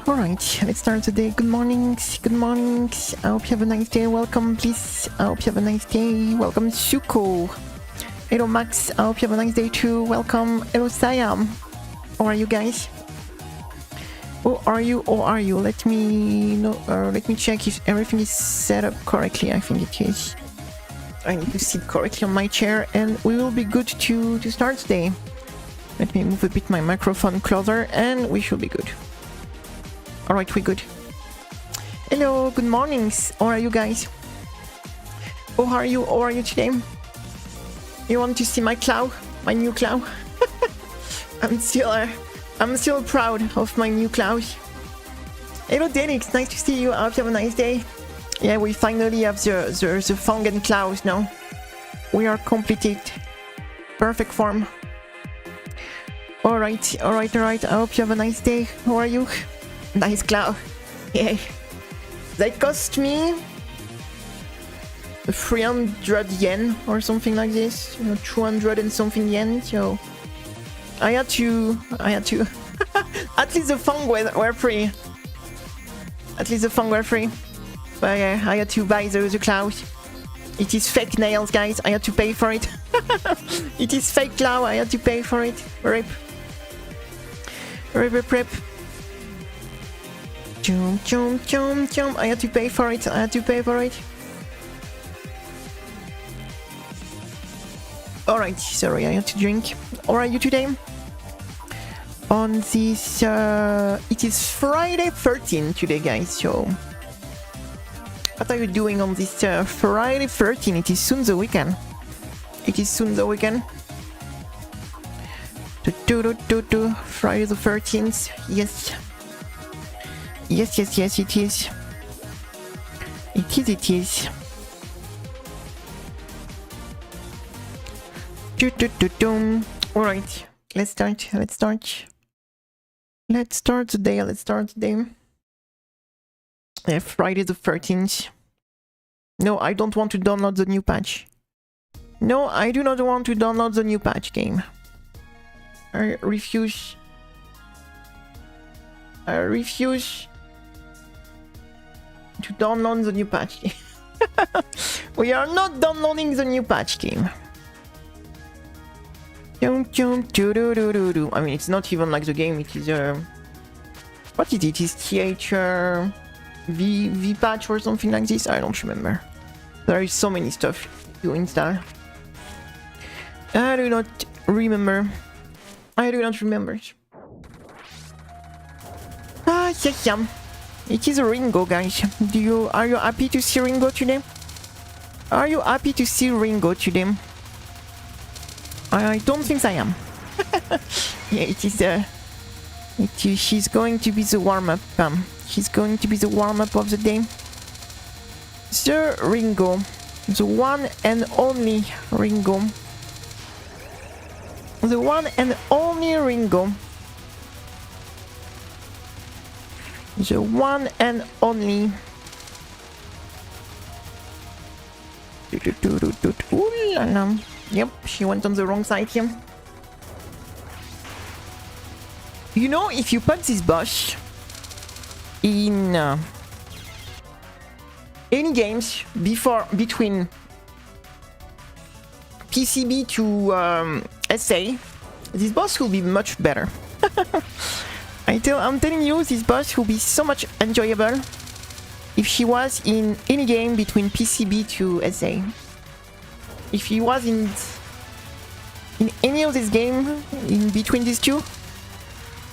Alright, let's start the day. Good morning, good morning. I hope you have a nice day. Welcome, please. I hope you have a nice day. Welcome, Suko. Hello, Max. I hope you have a nice day too. Welcome. Hello, Siam. How are you guys? How are you? How are you? Let me know. Let me check if everything is set up correctly. I think it is. I need to sit correctly on my chair, and we will be good to start today. Let me move a bit my microphone closer, and we should be good. Alright, we're good. Hello, good mornings. How are you guys? How are you? How are you today? You want to see my cloud? My new cloud? I'm still proud of my new cloud. Hello, Denix. Nice to see you. I hope you have a nice day. Yeah, we finally have the Fang and clouds now. We are completed. Perfect form. Alright. I hope you have a nice day. How are you? Nice cloud. Yeah. That cost me 300 yen or something like this. 200 and something yen. So I had to at least the Fang were free. At least the Fang were free. But yeah, I had to buy the cloud. It is fake nails, guys. I had to pay for it. It is fake cloud. I had to pay for it. Rip. Chum. I had to pay for it. Alright, sorry, I had to drink. How are you today? On this, it is Friday 13 today, guys, so... What are you doing on this Friday 13? It is soon the weekend. Friday the 13th, yes. Yes, it is. It is. Alright, let's start. Let's start the day. Yeah, Friday the 13th. No, I don't want to download the new patch. No, I do not want to download the new patch game. I refuse to download the new patch game. We are not downloading the new patch game. I mean, it's not even like the game. It is what is it? Is TH V patch or something like this? I don't remember. There is so many stuff to install. I do not remember. Ah, yeah. It is Ringo, guys. Are you happy to see Ringo today? I don't think I am. Yeah, she's going to be the warm-up. She's going to be the warm-up of the day. The Ringo. The one and only Ringo. The one and only Ringo. The one and only. Ooh la la. Yep, she went on the wrong side here. You know, if you put this boss in any games between PCB to SA, this boss will be much better. I'm telling you, this boss will be so much enjoyable if she was in any game between PCB to SA. If he was in any of this game in between these two,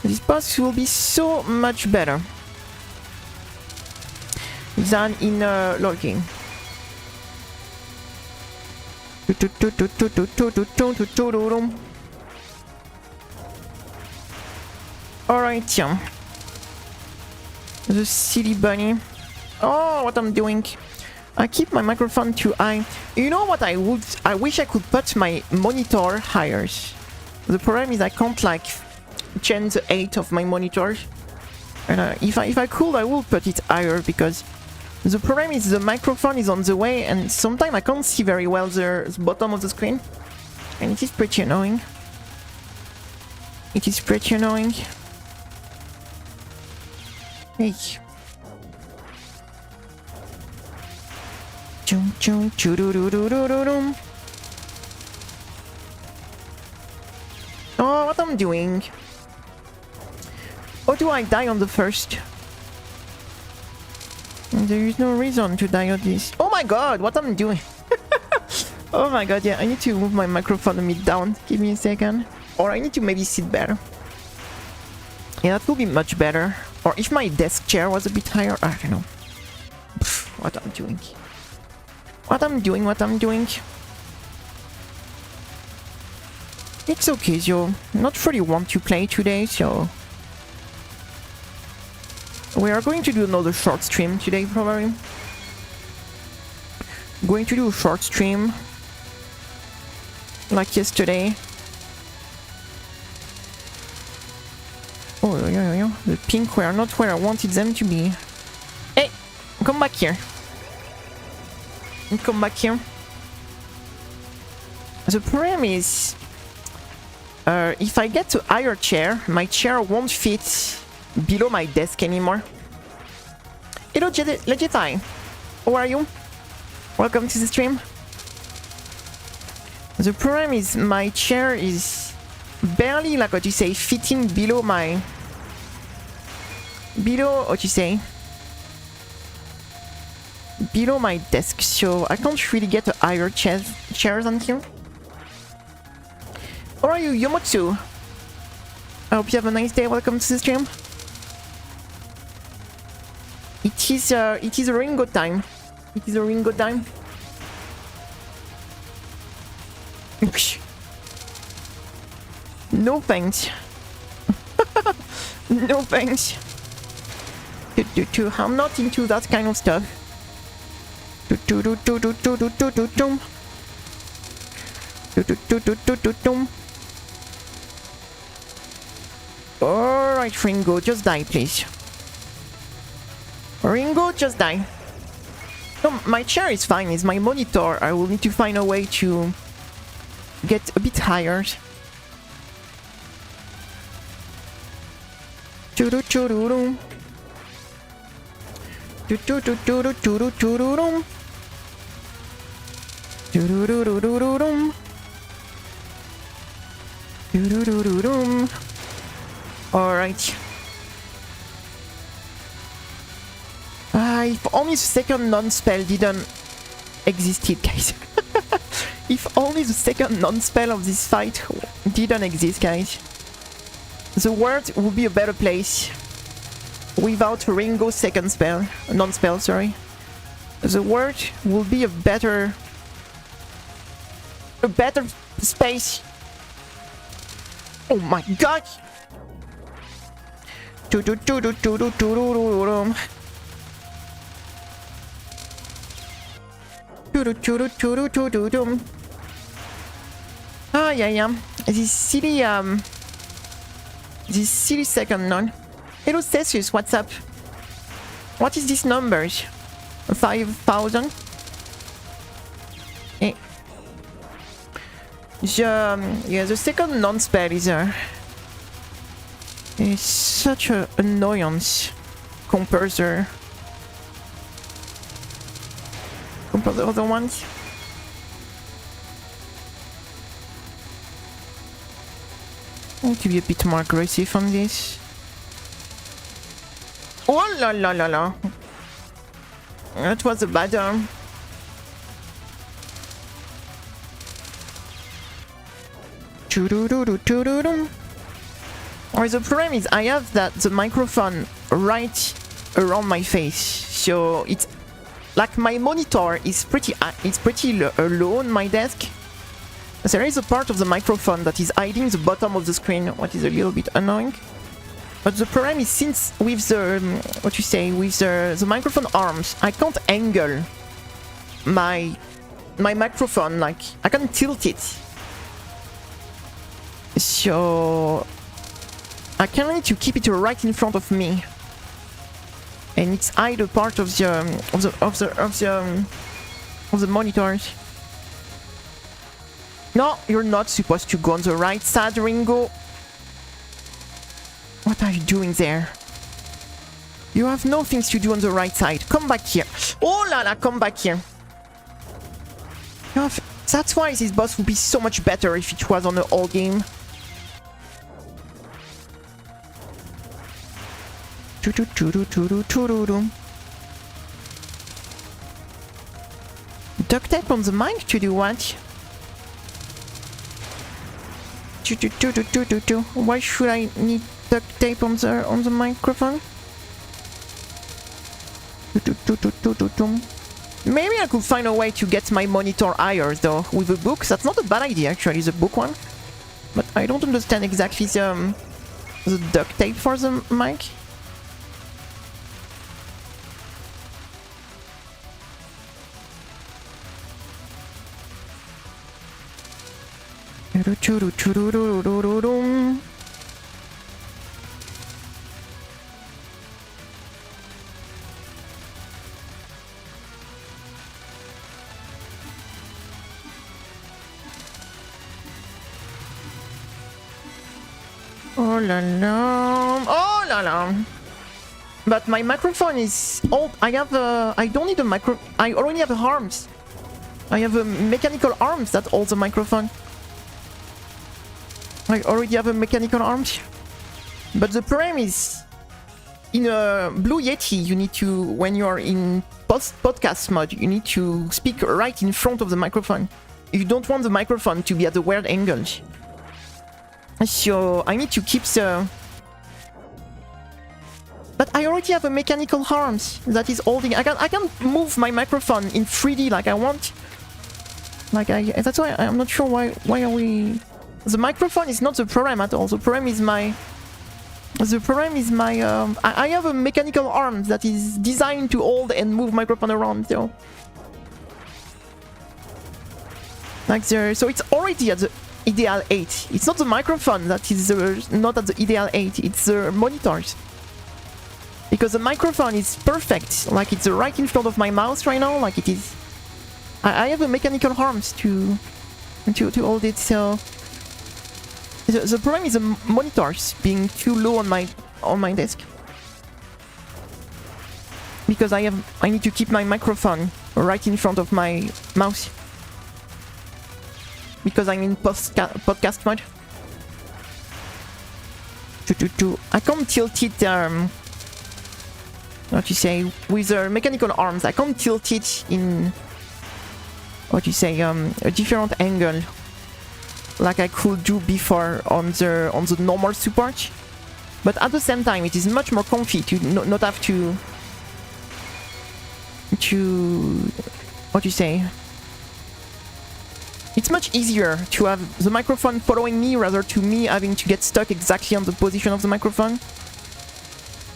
this boss will be so much better than in lurking. Alright, yeah. The silly bunny. Oh, what I'm doing. I keep my microphone too high. You know what I wish I could put my monitor higher. The problem is I can't like change the height of my monitor. And if I could, I would put it higher, because the problem is the microphone is on the way and sometimes I can't see very well the bottom of the screen. And it is pretty annoying. It is pretty annoying. Hey. Chum chum choo doo doo doo doo doo doo. Oh, what I'm doing? Or do I die on the first? There is no reason to die on this. Oh my god, what I'm doing? Oh my god, yeah, I need to move my microphone a bit down. Give me a second. Or I need to maybe sit better. Yeah, that would be much better. Or if my desk chair was a bit higher, I don't know. Pff, what I'm doing. What I'm doing. It's okay, Joe. Not really want to play today, so... We are going to do another short stream today, probably. Going to do a short stream. Like yesterday. Oh, yeah. The pink were not where I wanted them to be. Hey! Come back here. Come back here. The problem is... if I get a higher chair, my chair won't fit below my desk anymore. Hello, Legiti. How are you? Welcome to the stream. The problem is my chair is barely, like what you say, fitting below my... Below, what you say? Below my desk, so I can't really get a higher chair than here. How are you, Yomotsu? I hope you have a nice day. Welcome to the stream. It is a Ringo time. It is a Ringo time. No thanks. No thanks. I'm not into that kind of stuff. Alright, Ringo, just die, please. Ringo, just die. No, my chair is fine, it's my monitor. I will need to find a way to get a bit higher. Alright. If only the second non-spell didn't existed, guys. If only the second non-spell of this fight didn't exist, guys. The world would be a better place without Ringo's second spell, non-spell, sorry. The world will be a better space. Oh my god! Ah, yeah. This silly second non. Hello, Theseus, what's up? What is this numbers? 5,000? Eh. Yeah, the second non-spell is such an annoyance compared to the other ones. I need to be a bit more aggressive on this. Oh la la la la. That was a bad arm. Or the problem is I have the microphone right around my face, so it's like my monitor is pretty low on my desk. There is a part of the microphone that is hiding the bottom of the screen, what is a little bit annoying. But the problem is, since with the the microphone arms, I can't angle my microphone, like I can tilt it. So I kind of need to keep it right in front of me, and it's either part of the monitors. No, you're not supposed to go on the right side, Ringo. What are you doing there? You have no things to do on the right side. Come back here. Oh la la, come back here. That's why this boss would be so much better if it was on the whole game. Duct tape on the mic to do what? Why should I need duct tape on the microphone? Maybe I could find a way to get my monitor higher though with a book. That's not a bad idea actually, the book one. But I don't understand exactly the duct tape for the mic. Oh la la, oh la la. But my microphone is old. I don't need a micro. I already have arms. I have a mechanical arms that holds the microphone. I already have a mechanical arms. But the problem is, in a Blue Yeti, you need to, when you're in podcast mode, you need to speak right in front of the microphone. You don't want the microphone to be at a weird angle. So I need to keep the... But I already have a mechanical arms that is holding... I can move my microphone in 3D like I want. That's why I'm not sure why are we... The microphone is not the problem at all. The problem is my... I have a mechanical arm that is designed to hold and move microphone around, so... So it's already at the ideal 8. It's not the microphone that is not at the ideal 8, it's the monitors. Because the microphone is perfect, like it's right in front of my mouth right now, like it is. I have a mechanical arms to hold it, so... The problem is the monitors being too low on my desk. Because I need to keep my microphone right in front of my mouse. Because I'm in podcast mode. I can't tilt it, what you say, with the mechanical arms. I can't tilt it in, what you say, a different angle. Like I could do before on the normal support. But at the same time, it is much more comfy to not have to... What you say? It's much easier to have the microphone following me rather to me having to get stuck exactly on the position of the microphone.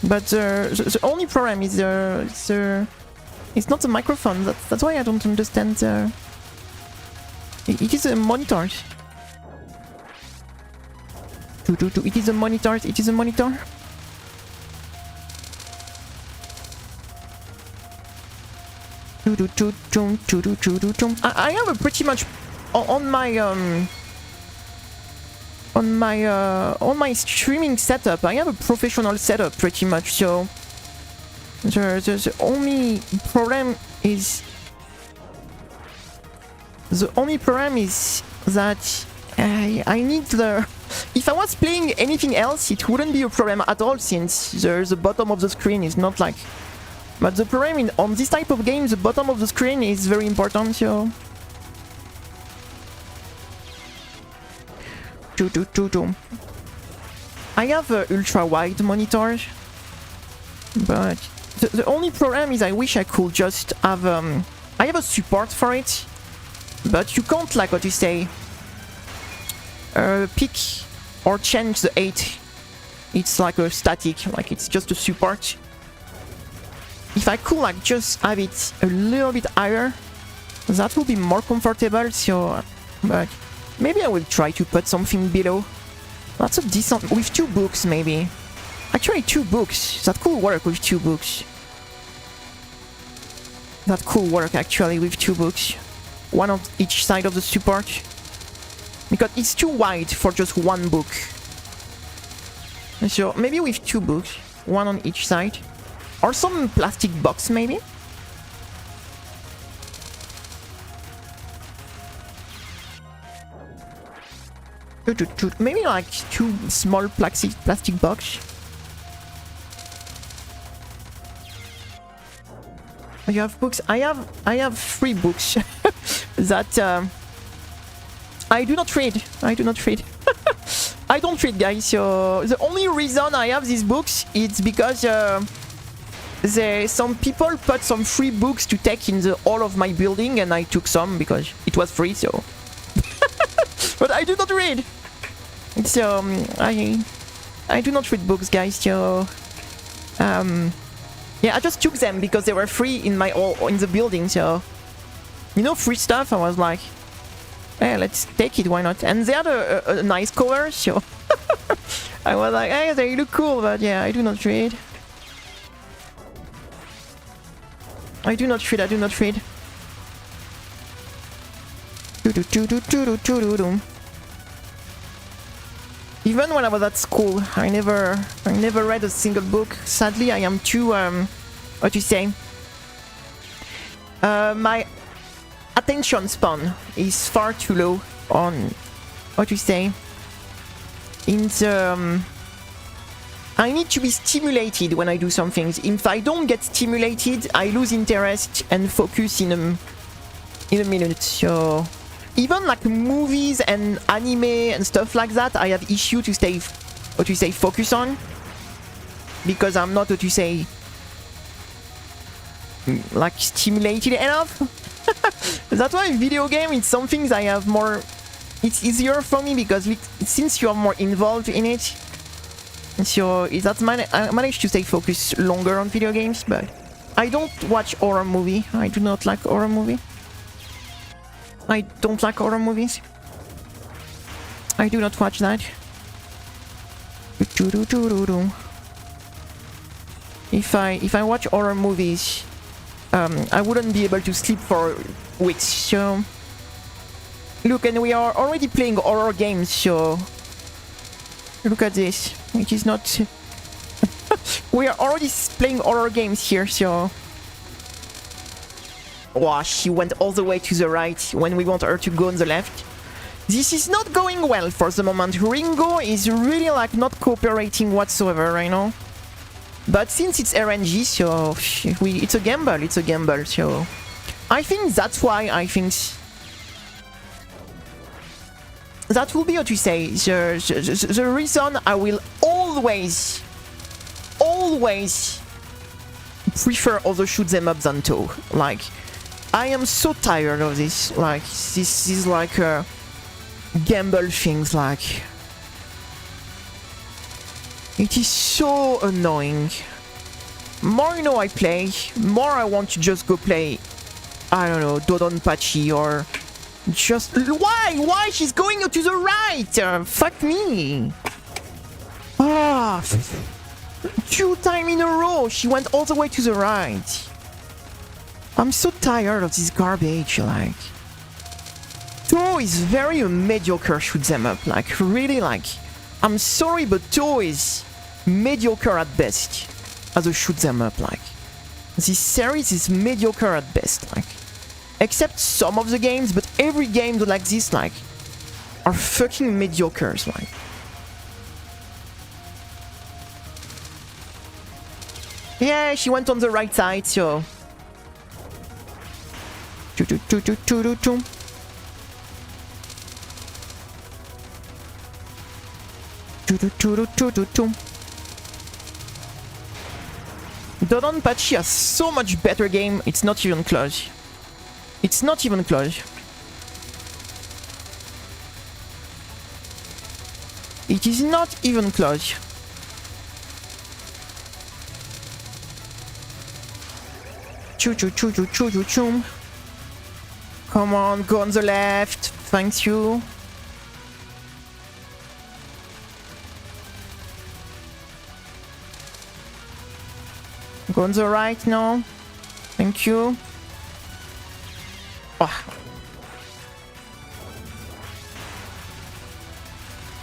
But the only problem is it's not the microphone. That's why I don't understand the... It is a monitor. It is a monitor. It is a monitor. I have a pretty much on my streaming setup. I have a professional setup pretty much. So the only problem is that I need the... If I was playing anything else, it wouldn't be a problem at all, since the bottom of the screen is not like... But the problem on this type of game, the bottom of the screen is very important, so... I have ultra-wide monitors, but the only problem is I wish I could just have... I have a support for it, but you can't, like what you say, pick or change the 8. It's like a static, like it's just a support. If I could like just have it a little bit higher, that would be more comfortable, so... But maybe I will try to put something below. Lots of decent... With 2 books, maybe. Actually, 2 books. That could work with 2 books. That could work, actually, with 2 books. One on each side of the support. Because it's too wide for just 1 book. So, maybe with 2 books. 1 on each side. Or some plastic box, maybe? Maybe like 2 small plastic box. You have books? I have 3 books that I do not read. I do not read. I don't read, guys. So the only reason I have these books is because some people put some free books to take in the hall of my building, and I took some because it was free. So, but I do not read. So I do not read books, guys. So yeah, I just took them because they were free in my hall in the building. So you know, free stuff. I was like, hey, let's take it. Why not? And they had a nice cover. So I was like, hey, they look cool. But yeah, I do not read. I do not read. I do not read. Even when I was at school, I never read a single book. Sadly, I am too what do you say? My attention span is far too low on what you say. In the I need to be stimulated when I do some things. If I don't get stimulated, I lose interest and focus in a minute. So even like movies and anime and stuff like that, I have issue to stay, what you say, focus on, because I'm not, what you say, like stimulated enough. That's why video game, it's some things I have more, it's easier for me because since you're more involved in it, so I managed to stay focused longer on video games. But I don't watch horror movie. I do not like horror movie. I don't like horror movies. I do not watch that. If I watch horror movies, I wouldn't be able to sleep for weeks. So look, and we are already playing horror games. So look at this. It is not. We are already playing horror games here. So. Wow, she went all the way to the right when we want her to go on the left. This is not going well for the moment. Ringo is really like not cooperating whatsoever right now. But since it's RNG, so it's a gamble. It's a gamble. So I think that's why I think that will be what you say. The reason I will always prefer other shoot 'em up than Touhou. Like, I am so tired of this. Like, this is like gamble things. Like, it is so annoying. More I play, more I want to just go play, I don't know, Dodonpachi or just... Why? She's going to the right! Fuck me! Ah, 2 times in a row, she went all the way to the right. I'm so tired of this garbage, like... Touhou is very mediocre shoot 'em up, like, really, like... I'm sorry, but Touhou is mediocre at best as a shoot 'em up, like. This series is mediocre at best, like. Except some of the games, but every game like this, like, are fucking mediocres, like. Yeah, she went on the right side, so... Dodonpachi has so much better game, it's not even close. It's not even close. It is not even close. Choo. Come on, go on the left. Thank you. Go on the right now. Thank you. Oh.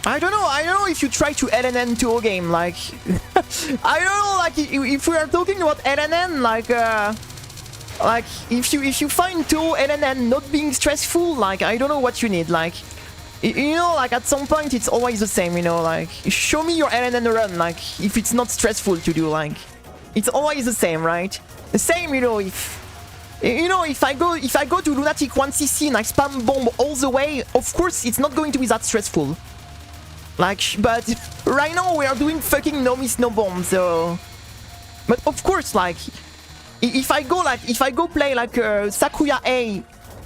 I don't know if you try to LNN to a game, like... I don't know, like, if we are talking about LNN, like, if you find Touhou LNN not being stressful, like, I don't know what you need, like... You know, like, at some point, it's always the same, you know, like... Show me your LNN run, like, if it's not stressful to do, like... It's always the same, right? The same, you know, if... You know, if I go to Lunatic 1cc and I spam bomb all the way, of course, it's not going to be that stressful. Like, but right now we are doing fucking no miss no bomb, so... But of course, like, if I go play like Sakuya A,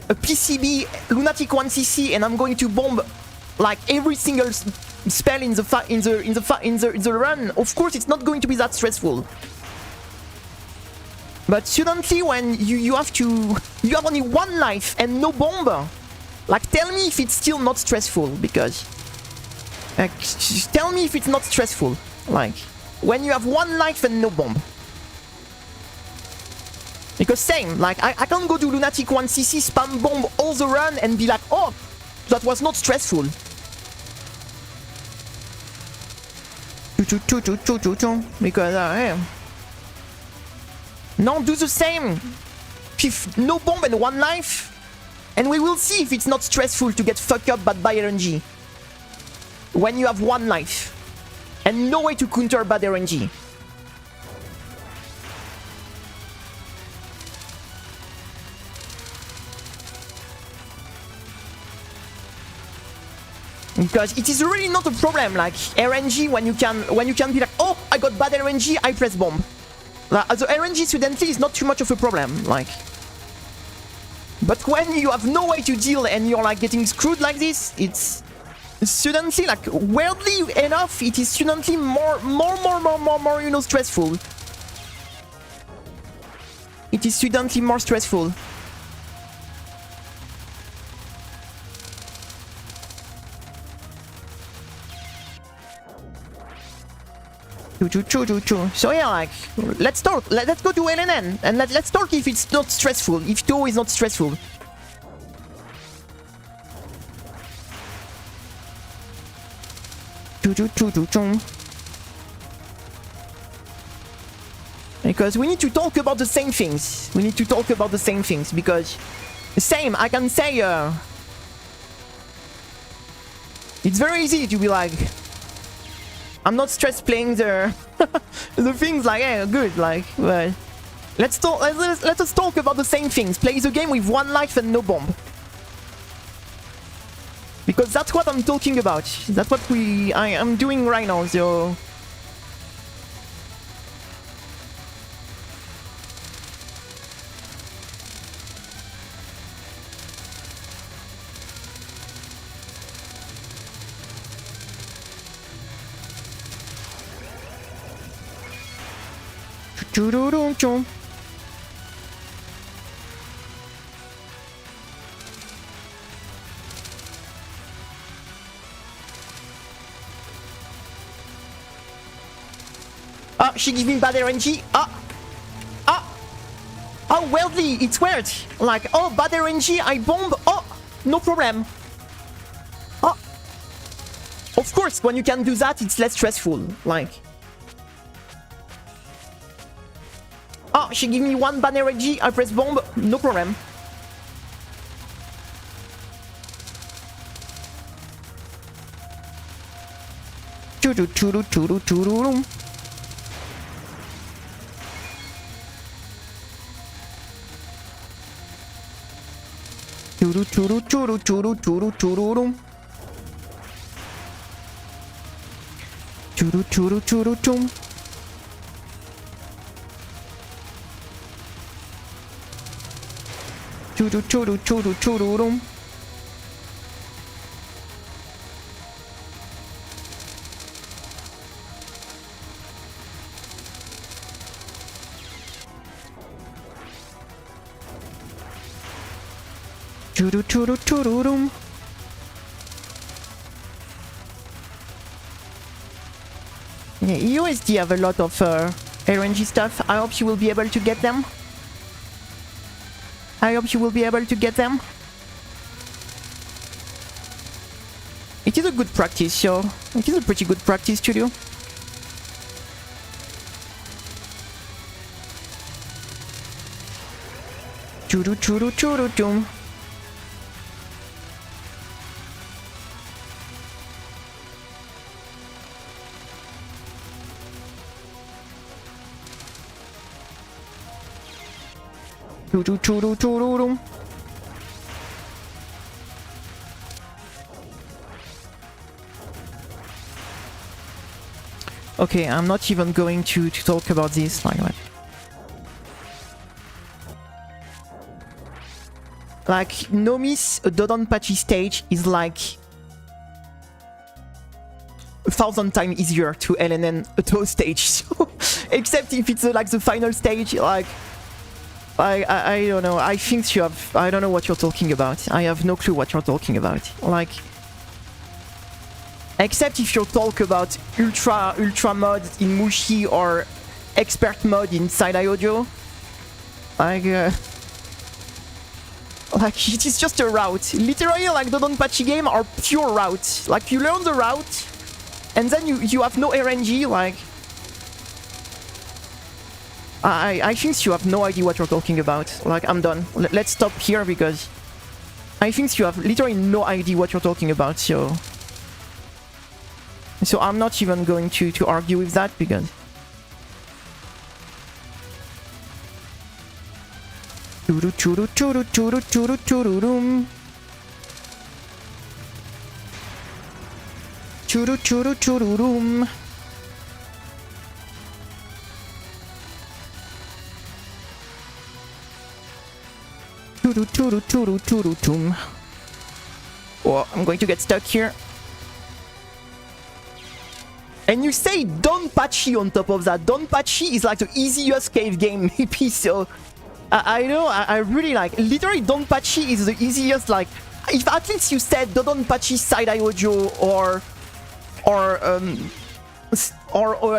PCB, Lunatic 1cc, and I'm going to bomb like every single spell in the run, of course it's not going to be that stressful. But suddenly when you have only one life and no bomb, like, tell me if it's still not stressful, because... tell me if it's not stressful, like, when you have one life and no bomb. Because same, like, I can't go to Lunatic 1cc, spam bomb all the run and be like, oh, that was not stressful. Because, yeah. No, do the same. No bomb and one life, and we will see if it's not stressful to get fucked up by RNG. When you have one life and no way to counter bad RNG. Because it is really not a problem, like RNG, when you can be like, oh, I got bad RNG, I press bomb. Like, the RNG suddenly is not too much of a problem, like. But when you have no way to deal and you're like getting screwed like this, it's suddenly, like, weirdly enough, it is suddenly more, you know, stressful. It is suddenly more stressful. So yeah, like, let's go to LNN, and let's talk if it's not stressful, if Touhou is not stressful. Because we need to talk about the same things. We need to talk about the same things, because same, I can say, it's very easy to be like, I'm not stressed playing the the things, like, yeah, good, like, but let's us talk about the same things. Play the game with one life and no bomb. Because that's what I'm talking about. That's what I am doing right now, so... Oh, she gave me bad RNG. Oh, weirdly, it's weird. Like, oh, bad RNG, I bomb. Oh, no problem. Oh, of course, when you can do that, it's less stressful. Like, oh, she gave me one bad RNG, I press bomb, no problem. Yeah, USD have a lot of RNG stuff. I hope you will be able to get them. I hope you will be able to get them. It is a good practice, so it is a pretty good practice to do. Churu churu churu chum. Churu churu churu rum. Okay, I'm not even going to talk about this like that. Like, Nomi's Dodonpachi stage is like 1,000 times easier to LNN a Touhou stage. So, except if it's like the final stage, like I don't know. I think you have. I don't know what you're talking about. I have no clue what you're talking about. Like, except if you talk about ultra mod in Mushi or expert mode in Side-Eye Audio, like it is just a route. Literally, like the Dodonpachi game are pure routes. Like you learn the route, and then you have no RNG. Like I think you have no idea what you're talking about. Like I'm done. Let's stop here because I think you have literally no idea what you're talking about. So I'm not even going to argue with that because. Churu churu churu churu churu churu rum. Churu churu churu rum. Churu churu churu churu chum. Oh, I'm going to get stuck here. And you say Dodonpachi on top of that. Dodonpachi is like the easiest cave game maybe, so I know, I really like, literally Dodonpachi is the easiest, like, if at least you said Dodonpachi Side-Eye Audio or I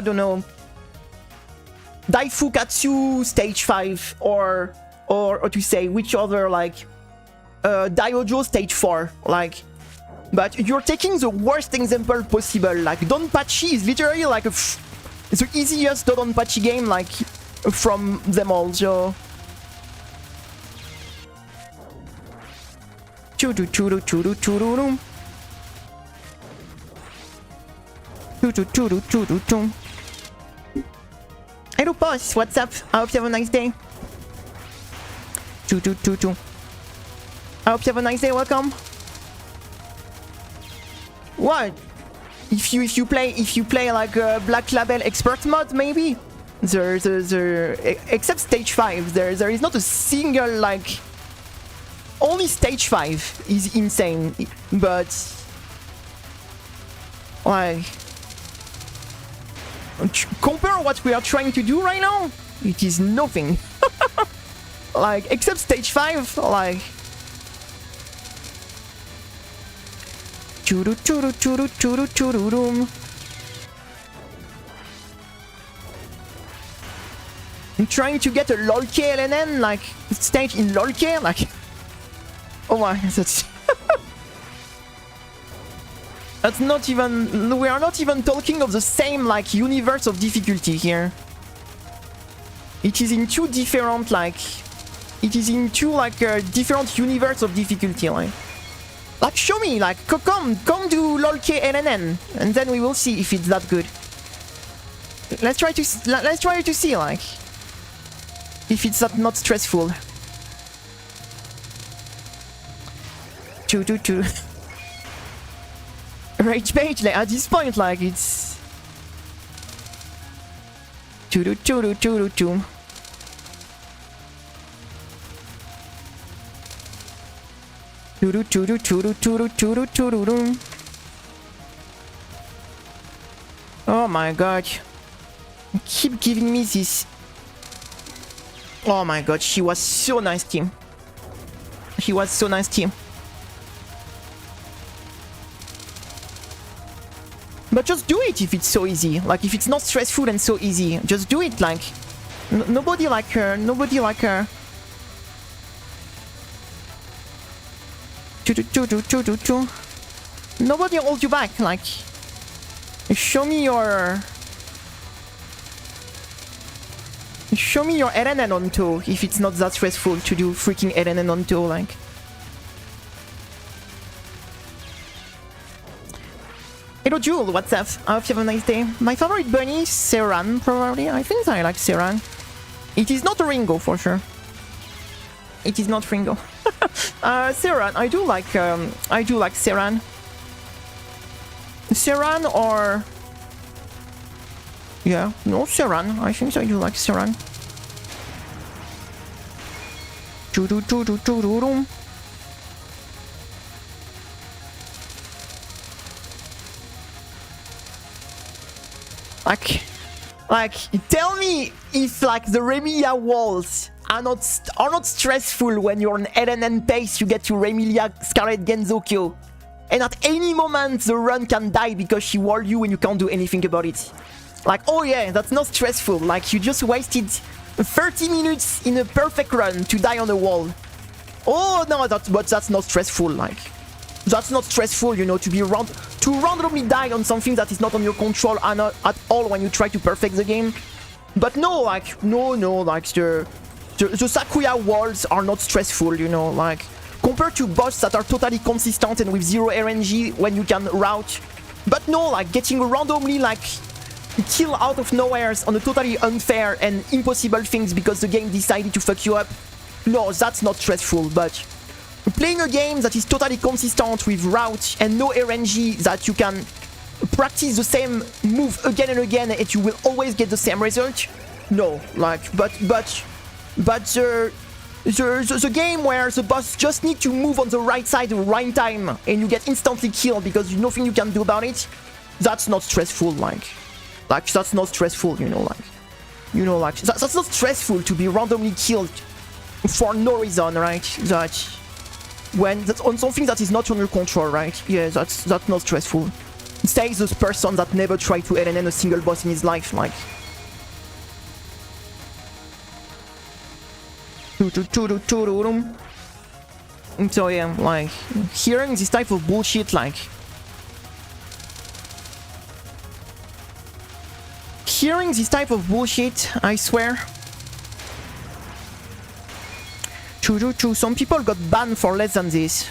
don't know, Daifukatsu Stage 5 or to say which other, like, Daijojo Stage 4, like, but you're taking the worst example possible. Like, Dodonpachi is literally like the easiest Dodonpachi game, like, from them all, so. Churu churu churu churu rum. Churu churu churu chum. Hello boss, what's up? I hope you have a nice day. Choo choo choo choo. I hope you have a nice day, welcome. What? If you play like a Black Label expert mod, maybe? Except stage 5, there is not a single, like, only stage 5 is insane, but like compare what we are trying to do right now, it is nothing. Like, except stage 5, like churu churu churu churu churu rum. I'm trying to get a LOLK LNN, like, stage in LOLK, like, oh my, that's that's not even, we are not even talking of the same, like, universe of difficulty here. It is in two different, like, it is in two, like, different universe of difficulty, like show me, like, come do LOLK LNN, and then we will see if it's that good. Let's try to see, like, if it's not stressful. Choo choo choo. Rage page, like, at this point, like, it's choo choo choo choo choo. Choo choo choo choo choo choo choo choo. Oh my god. Keep giving me this. Oh my god, she was so nice, team. She was so nice, team. But just do it if it's so easy. Like, if it's not stressful and so easy, just do it, like... nobody like her, nobody like her. Nobody holds you back, like... Show me your... Show me your LNN on toe, if it's not that stressful to do freaking LNN on toe, like... Hello Jewel, what's up? I hope you have a nice day. My favorite bunny is Seran, probably. I think I like Seran. It is not a Ringo, for sure. It is not Ringo. Seran, I do like Seran. Seran or... Yeah, no, Seran. I think I do like Seran. Like, tell me if like the Remilia walls are not stressful when you're on LNN pace. You get to Remilia Scarlet Genzokyo, and at any moment the run can die because she walled you and you can't do anything about it. Like, oh yeah, that's not stressful. Like, you just wasted 30 minutes in a perfect run to die on a wall. Oh no, but that's not stressful. Like, that's not stressful, you know, to randomly die on something that is not on your control and not at all when you try to perfect the game. But no, like, no, like the Sakuya walls are not stressful, you know, like compared to boss that are totally consistent and with zero RNG when you can route. But no, like getting randomly like kill out of nowhere on a totally unfair and impossible things because the game decided to fuck you up. No, that's not stressful. But playing a game that is totally consistent with route and no RNG, that you can practice the same move again and again and you will always get the same result. No, like, but the game where the boss just need to move on the right side at the right time and you get instantly killed because there's nothing you can do about it, that's not stressful. Like that's not stressful, you know, like that's not stressful to be randomly killed for no reason, right? That when that's on something that is not on your control, right? Yeah, that's not stressful. Says this person that never tried to LNN a single boss in his life, like. So yeah, like hearing this type of bullshit, like hearing this type of bullshit, I swear. Some people got banned for less than this.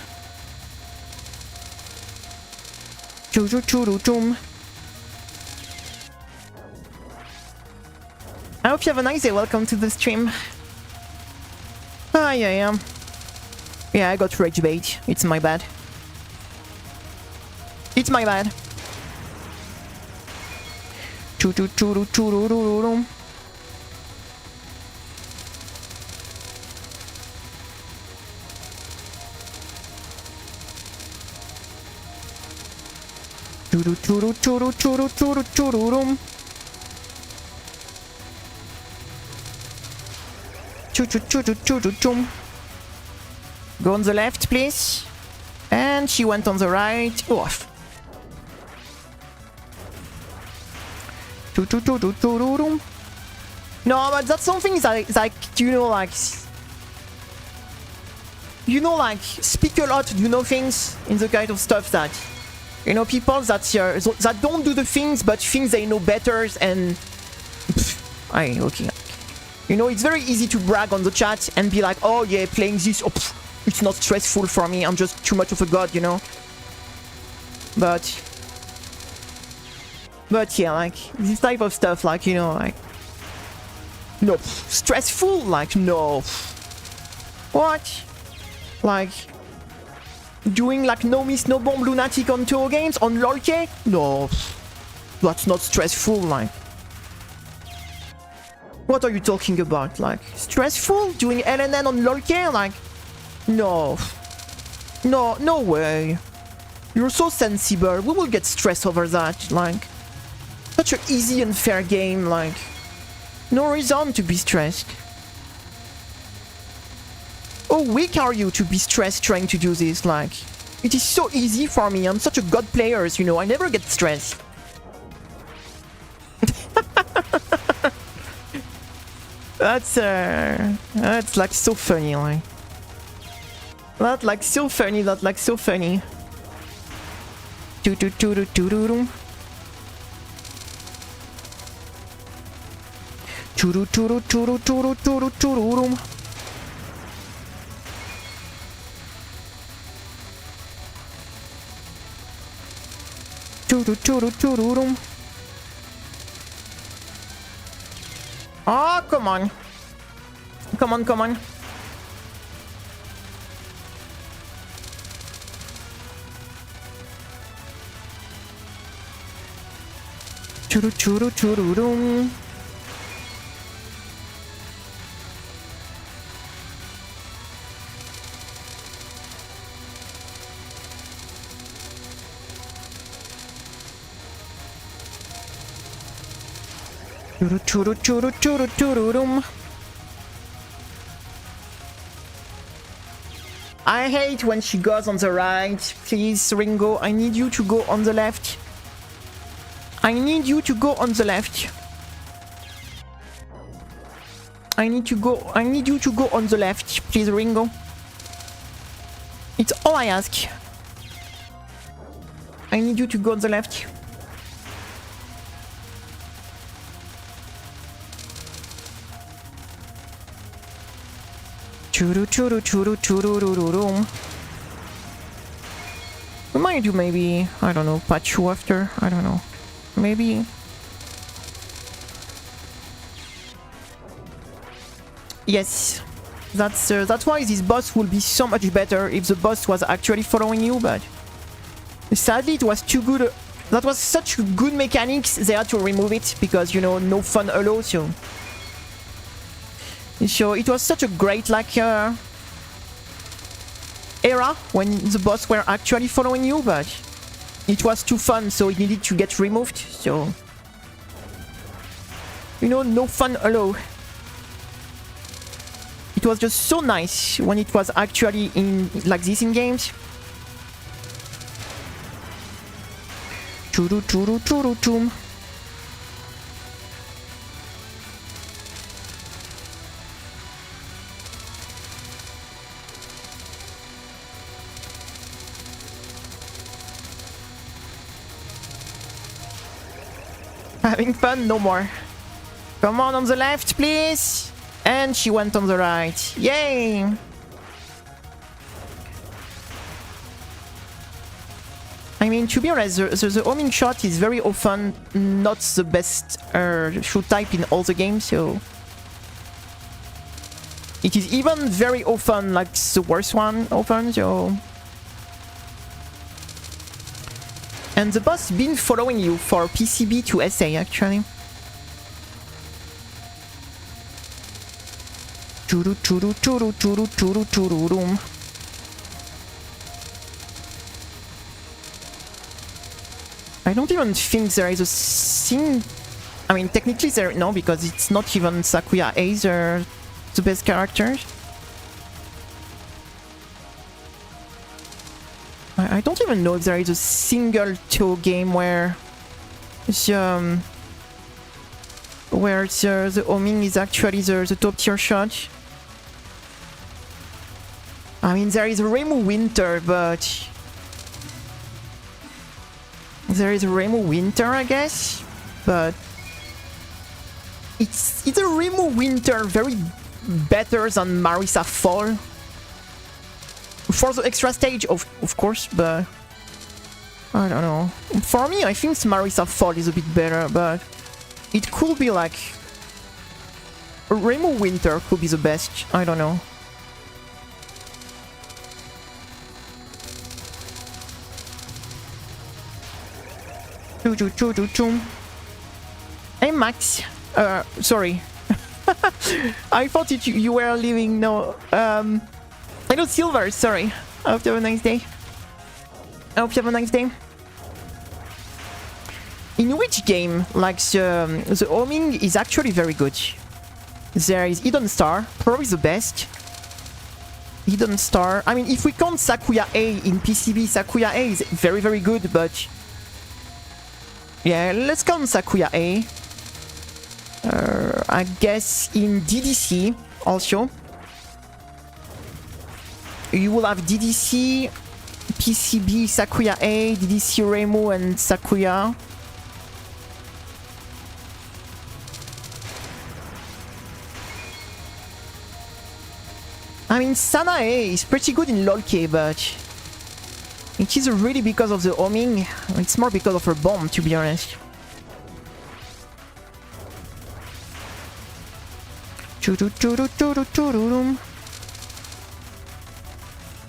I hope you have a nice day. Welcome to the stream. Ah, yeah. Yeah, I got rage bait. It's my bad. It's my bad. Go on the left, please. And she went on the right. Off. No, but that's something like you know, like speak a lot, you know, things in the kind of stuff that, you know, people that don't do the things but think they know better and okay. You know, it's very easy to brag on the chat and be like, oh yeah, playing this, oh, it's not stressful for me, I'm just too much of a god, you know. But yeah, like this type of stuff, like, you know, like, no, stressful, like, no. What? Like doing like no miss no bomb Lunatic on Touhou games on LOLK? No, that's not stressful. Like, what are you talking about? Like, stressful doing LNN on LOLK? Like, no way. You're so sensible. We will get stressed over that. Like, such an easy and fair game. Like, no reason to be stressed. How weak are you to be stressed trying to do this? Like, it is so easy for me. I'm such a god player, you know. I never get stressed. That's like so funny, like. That's like so funny, that's like so funny. Churu-churu-churu-rum. Churu-churu-churu-churu-churu-churu-rum. Churu-churu-churu-rum. Oh, come on. Come on, come on. Churu churu churu rum. Churu churu churu churu churu rum. I hate when she goes on the right. Please, Ringo, I need you to go on the left. I need you to go on the left. I need you to go on the left, please, Ringo. It's all I ask. I need you to go on the left. Churu churu churu churu rum. We might do maybe, I don't know, Pachu after, I don't know. Maybe. Yes. That's why this boss will be so much better if the boss was actually following you, but sadly it was too good. That was such good mechanics, they had to remove it because, you know, no fun allowed, so it was such a great, like, era when the boss were actually following you, but it was too fun, so it needed to get removed, so, you know, no fun allowed. It was just so nice when it was actually in like this in games. Churu churu churu chum. Having fun? No more. Come on the left, please. And she went on the right. Yay! I mean, to be honest, the homing shot is very often not the best shoot type in all the games, so it is even very often like the worst one often, so. And the boss been following you for PCB to SA actually. Churu churu churu churu churu churu rum. I don't even think there is a thing. I mean, technically there no, because it's not even Sakuya A's are the best characters. I don't even know if there is a single Touhou game where the homing is actually the top tier shot. I mean, there is Remu Winter, but there is Remu Winter, I guess, but it's a Remu Winter very better than Marisa Fall. For the extra stage, of course, but I don't know. For me, I think Marisa Fall is a bit better, but it could be like Remu Winter could be the best. I don't know. Hey Max, sorry. I thought you were leaving. No, hello Silver, sorry. I hope you have a nice day. I hope you have a nice day. In which game, like the homing is actually very good. There is Hidden Star, probably the best. Hidden Star. I mean, if we count Sakuya A in PCB, Sakuya A is very, very good, but yeah, let's count Sakuya A. I guess in DDC also. You will have DDC, PCB, Sakuya A, DDC Reimu, and Sakuya. I mean, Sana A is pretty good in LOLK, but it is really because of the homing. It's more because of her bomb, to be honest.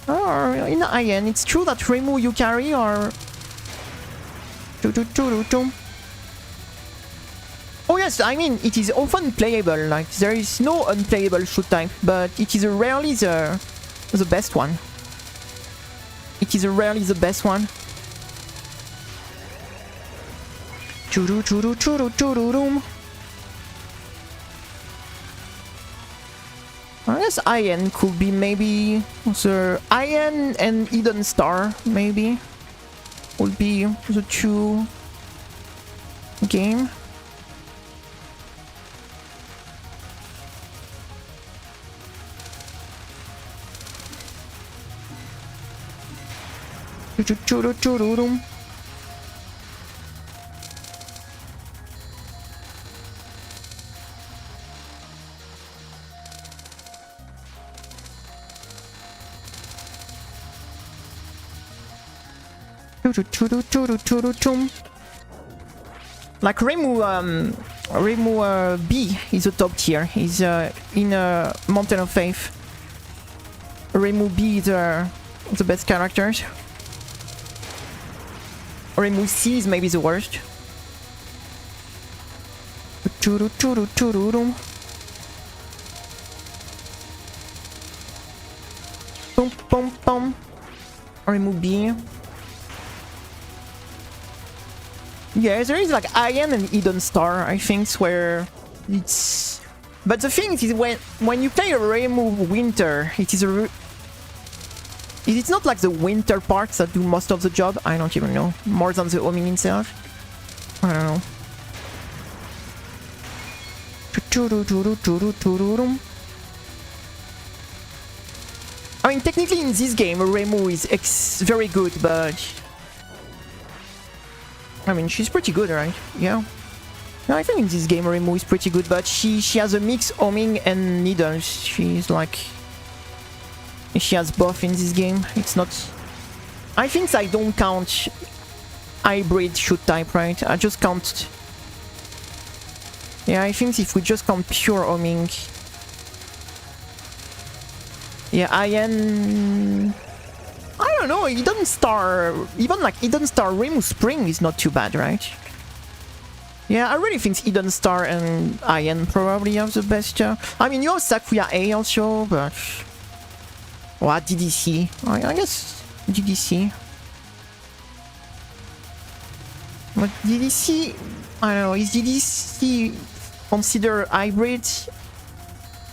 Or in IN, it's true that Reimu Yukari are... Oh yes, I mean, it is often playable, like, there is no unplayable shoot type, but it is rarely the best one. It is rarely the best one. I guess IN could be maybe the IN and Eden Star, maybe, would be the two game. Like Reimu B is a top tier. He's in Mountain of Faith. Reimu B is the best characters. Reimu C is maybe the worst. Boom, boom, boom. Reimu B. Yeah, there is like IN and Eden Star, I think, where it's... But the thing is, when you play a Reimu Winter, it is a... It's not like the winter parts that do most of the job. I don't even know. More than the homing itself. I don't know. I mean, technically in this game, Reimu is very good, but... I mean, she's pretty good, right? Yeah. No, I think in this game Reimu is pretty good, but she has a mix homing and needles. She's like... She has both in this game. It's not... I think I don't count hybrid shoot type, right? I just count... Yeah, I think if we just count pure homing... Yeah, IN... I don't know, Eden Star... Even like Eden Star Reimu Spring is not too bad, right? Yeah, I really think Eden Star and IN probably have the best... I mean, you have Sakuya A also, but... Well, DDC. I guess DDC. But DDC... I don't know, is DDC considered hybrid?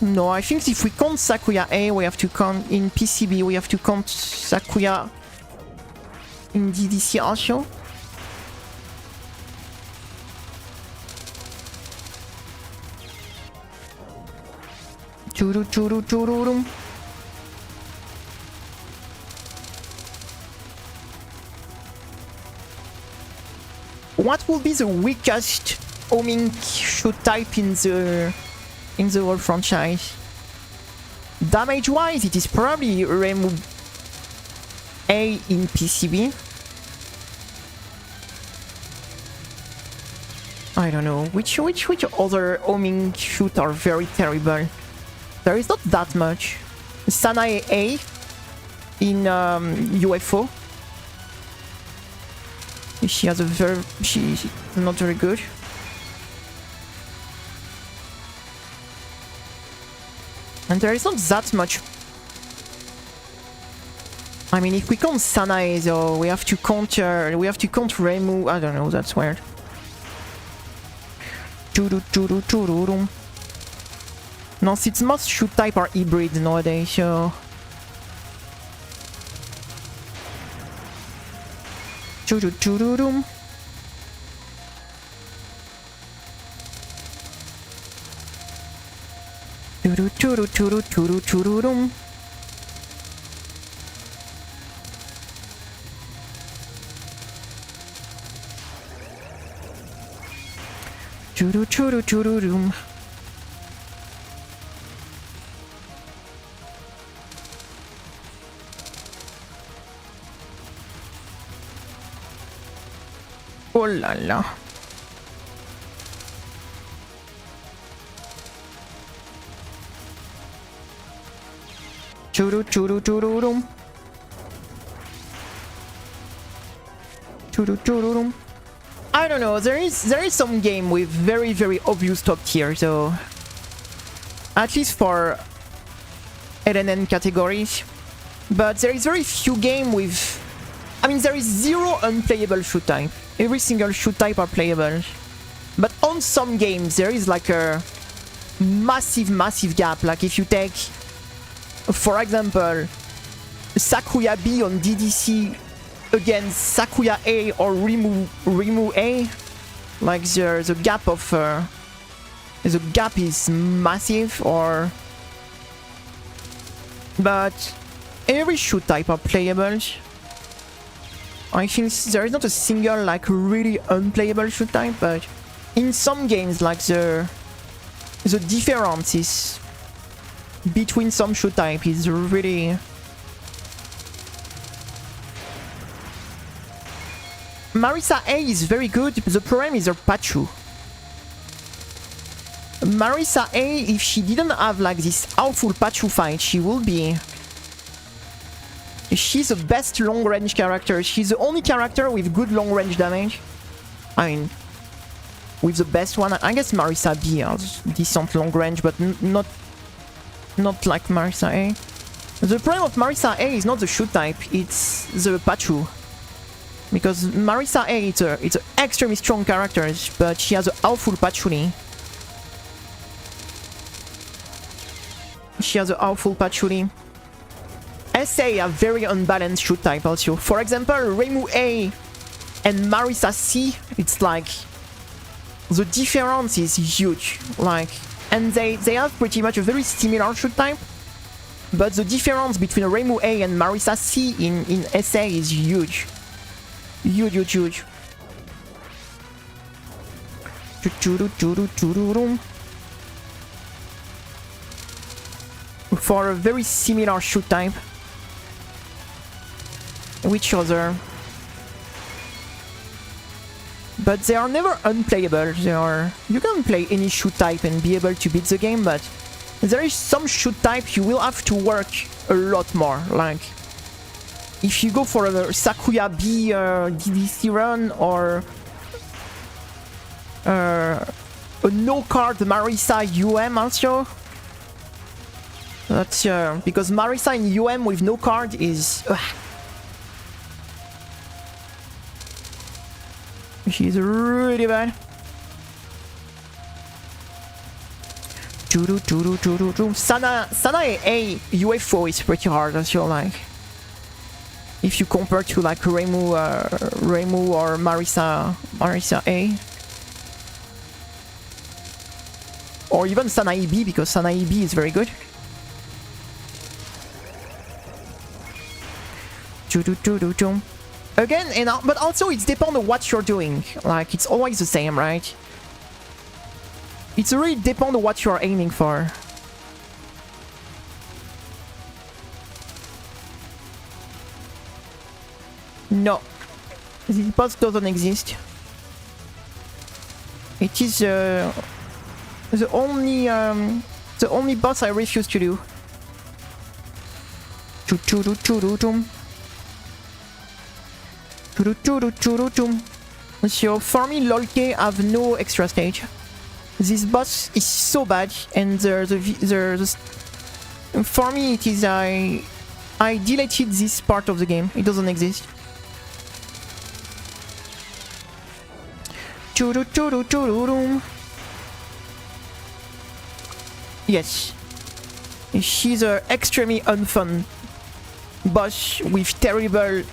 No, I think if we count Sakuya A, we have to count... In PCB, we have to count Sakuya in DDC also. Churu. What will be the weakest homing shoot type in the whole franchise? Damage-wise, it is probably Reimu A in PCB. I don't know which other homing shoot are very terrible. There is not that much. Sanae A in UFO. She has a very... She's not very good. And there is not that much... I mean, if we count Sanae though, we have to count Reimu... I don't know, that's weird. No, since most shoot type are hybrid nowadays, so... Churu churu churu churu chururum. Churu churu chururum. Oh la la. Churu churu chururum. Churu chururum. I don't know, there is some game with very obvious top tier, so at least for LNN categories. But there is very few game with, I mean, there is zero unplayable shoot type. Every single shoot type are playable. But on some games there is like a massive gap. Like if you take, for example, Sakuya B on DDC against Sakuya A or Rimu A, like the gap of the gap is massive. Or but every shoot type are playable. I think there is not a single like really unplayable shoot type, but in some games like the differences between some shoot type is really. Marisa A is very good. The problem is her Pachu. Marisa A, if she didn't have like this awful Pachu fight, she will be. She's the best long range character. She's the only character with good long range damage. I mean, with the best one. I guess Marisa B has decent long range, but not like Marisa A. The problem of Marisa A is not the shoot type, it's the Pachu. Because Marisa A, it's an extremely strong character, but she has an awful patchouli. She has an awful patchouli. SA have very unbalanced shoot type also. For example, Reimu A and Marisa C, it's like the difference is huge. Like, and they have pretty much a very similar shoot type, but the difference between Reimu A and Marisa C in SA is huge. Huge. For a very similar shoot type. Which other? But they are never unplayable. You can play any shoot type and be able to beat the game, but there is some shoot type you will have to work a lot more. Like, if you go for a Sakuya B DDC run or a no card Marisa UM also. That's because Marisa in UM with no card is. She's really bad. Sana A UFO is pretty hard also, like. If you compare to like Reimu or Marisa A. Or even Sanae B, because Sanae B is very good. Again, but also it depends on what you're doing. Like, it's always the same, right? It really depends on what you're aiming for. No, this boss doesn't exist. It is the only boss I refuse to do. So for me, Lolke have no extra stage. This boss is so bad, and for me it is I deleted this part of the game. It doesn't exist. Yes, she's an extremely unfun boss with terrible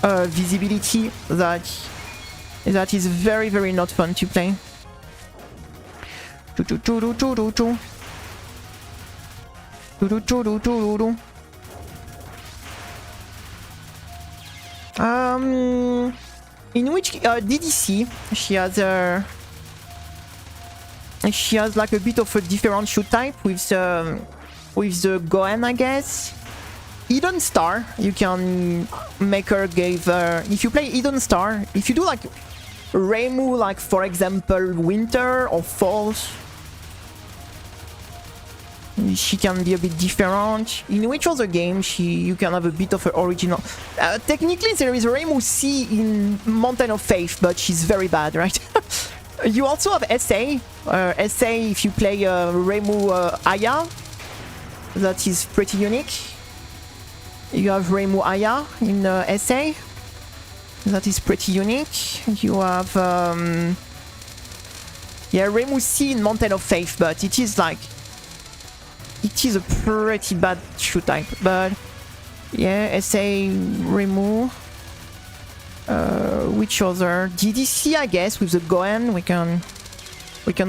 visibility that is very not fun to play. In which DDC she has like a bit of a different shoot type with the Goen, I guess. Eden Star, you can make her give if you play Eden Star, if you do like Reimu, like for example winter or falls, she can be a bit different. In which other game you can have a bit of an original. Technically there is Reimu C in Mountain of Faith, but she's very bad, right? You also have SA. SA if you play Reimu Aya, that is pretty unique. You have Reimu Aya in SA, that is pretty unique. You have yeah, Reimu C in Mountain of Faith, but it is a pretty bad shoot type. But yeah, SA Reimu. Which other? DDC, I guess, with the Goen we can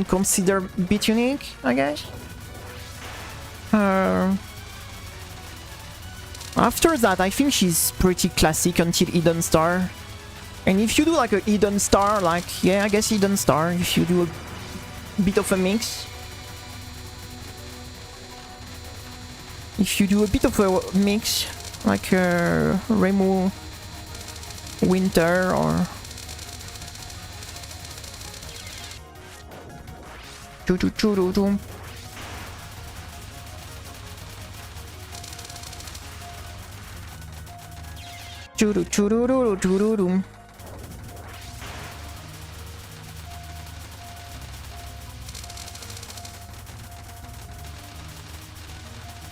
consider a bit unique, I guess. After that, I think she's pretty classic until Eden Star. And if you do like a Eden Star, like, yeah, I guess Eden Star, if you do a bit of a mix. If you do a bit of a mix, like Reimu Winter or...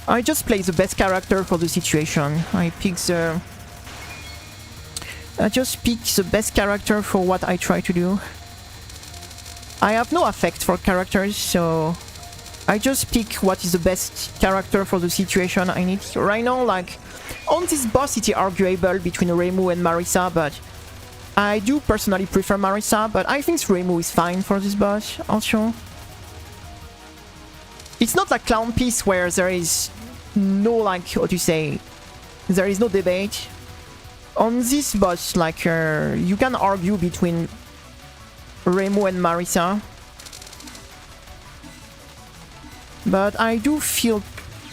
I just play the best character for the situation. I just pick the best character for what I try to do. I have no affect for characters, so I just pick what is the best character for the situation I need. Right now, like, on this boss it is arguable between Reimu and Marisa, but I do personally prefer Marisa, but I think Reimu is fine for this boss also. It's not like Clown Piece where there is no, like, what do you say, there is no debate. On this boss, like, you can argue between Reimu and Marisa. But I do feel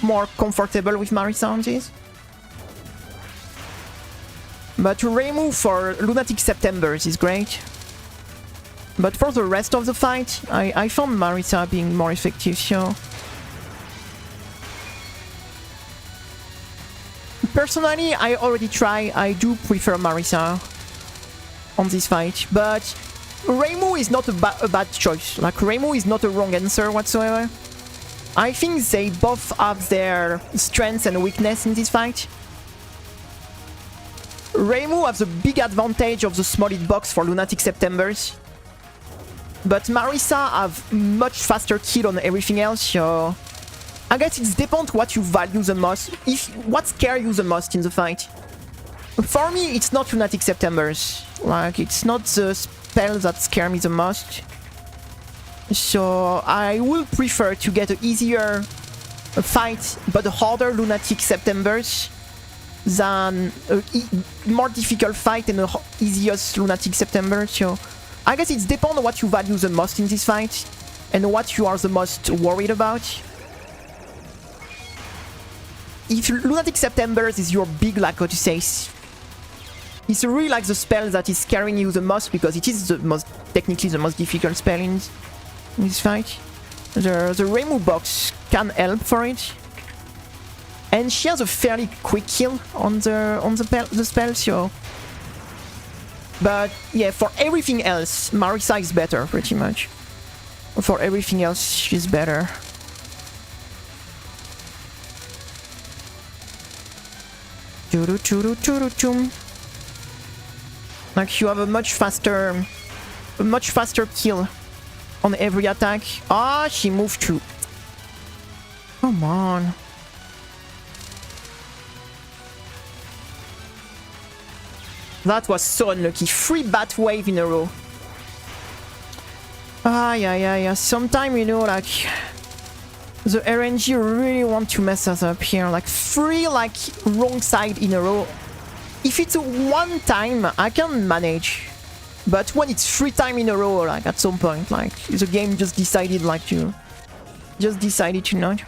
more comfortable with Marisa on this. But Reimu for Lunatic Septembers is great. But for the rest of the fight, I found Marisa being more effective, so... Personally, I already try. I do prefer Marisa on this fight, but Reimu is not a bad choice. Like, Reimu is not a wrong answer whatsoever. I think they both have their strengths and weakness in this fight. Reimu has a big advantage of the small hitbox for Lunatic Septembers, but Marisa have much faster kill on everything else, so... I guess it depends what you value the most, what scares you the most in the fight. For me, it's not Lunatic Septembers. Like, it's not the spell that scare me the most. So I will prefer to get an easier fight, but a harder Lunatic Septembers than a more difficult fight and the easiest Lunatic September. So I guess it depends on what you value the most in this fight and what you are the most worried about. If Lunatic Septembers is your big, like, what you say, it's really like the spell that is scaring you the most, because it is the most, technically the most difficult spell in this fight. The Reimu box can help for it. And she has a fairly quick kill on the spell, so... But yeah, for everything else, Marisa is better, pretty much. For everything else, she's better. Like, you have a much faster kill on every attack. Ah, she moved too. Come on. That was so unlucky. 3 bat wave in a row. Ah, yeah. Sometimes, you know, like, The RNG really want to mess us up here. Like 3 like wrong side in a row. If it's one time, I can manage. But when it's 3 times in a row, like at some point, like the game just decided like to... Just decided to not.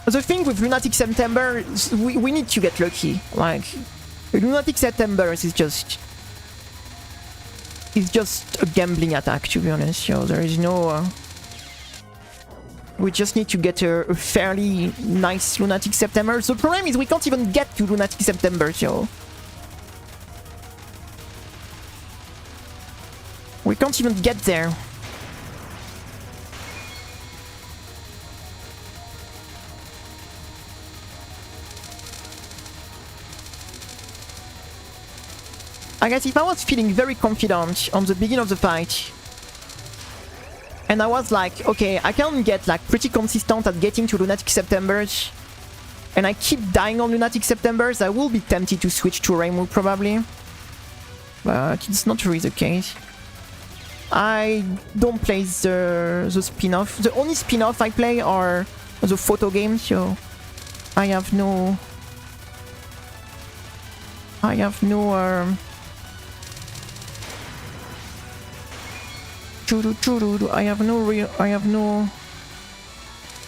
The thing with Lunatic September, we need to get lucky. Like, Lunatic September is just... It's just a gambling attack, to be honest. So there is no... we just need to get a fairly nice Lunatic September. The problem is we can't even get to Lunatic September, so... We can't even get there. I guess if I was feeling very confident on the beginning of the fight, and I was like, okay, I can get like pretty consistent at getting to Lunatic Septembers, and I keep dying on Lunatic Septembers, I will be tempted to switch to Rainbow probably. But it's not really the case. I don't play the spin-off. The only spin-off I play are the photo games, so I have no... I have no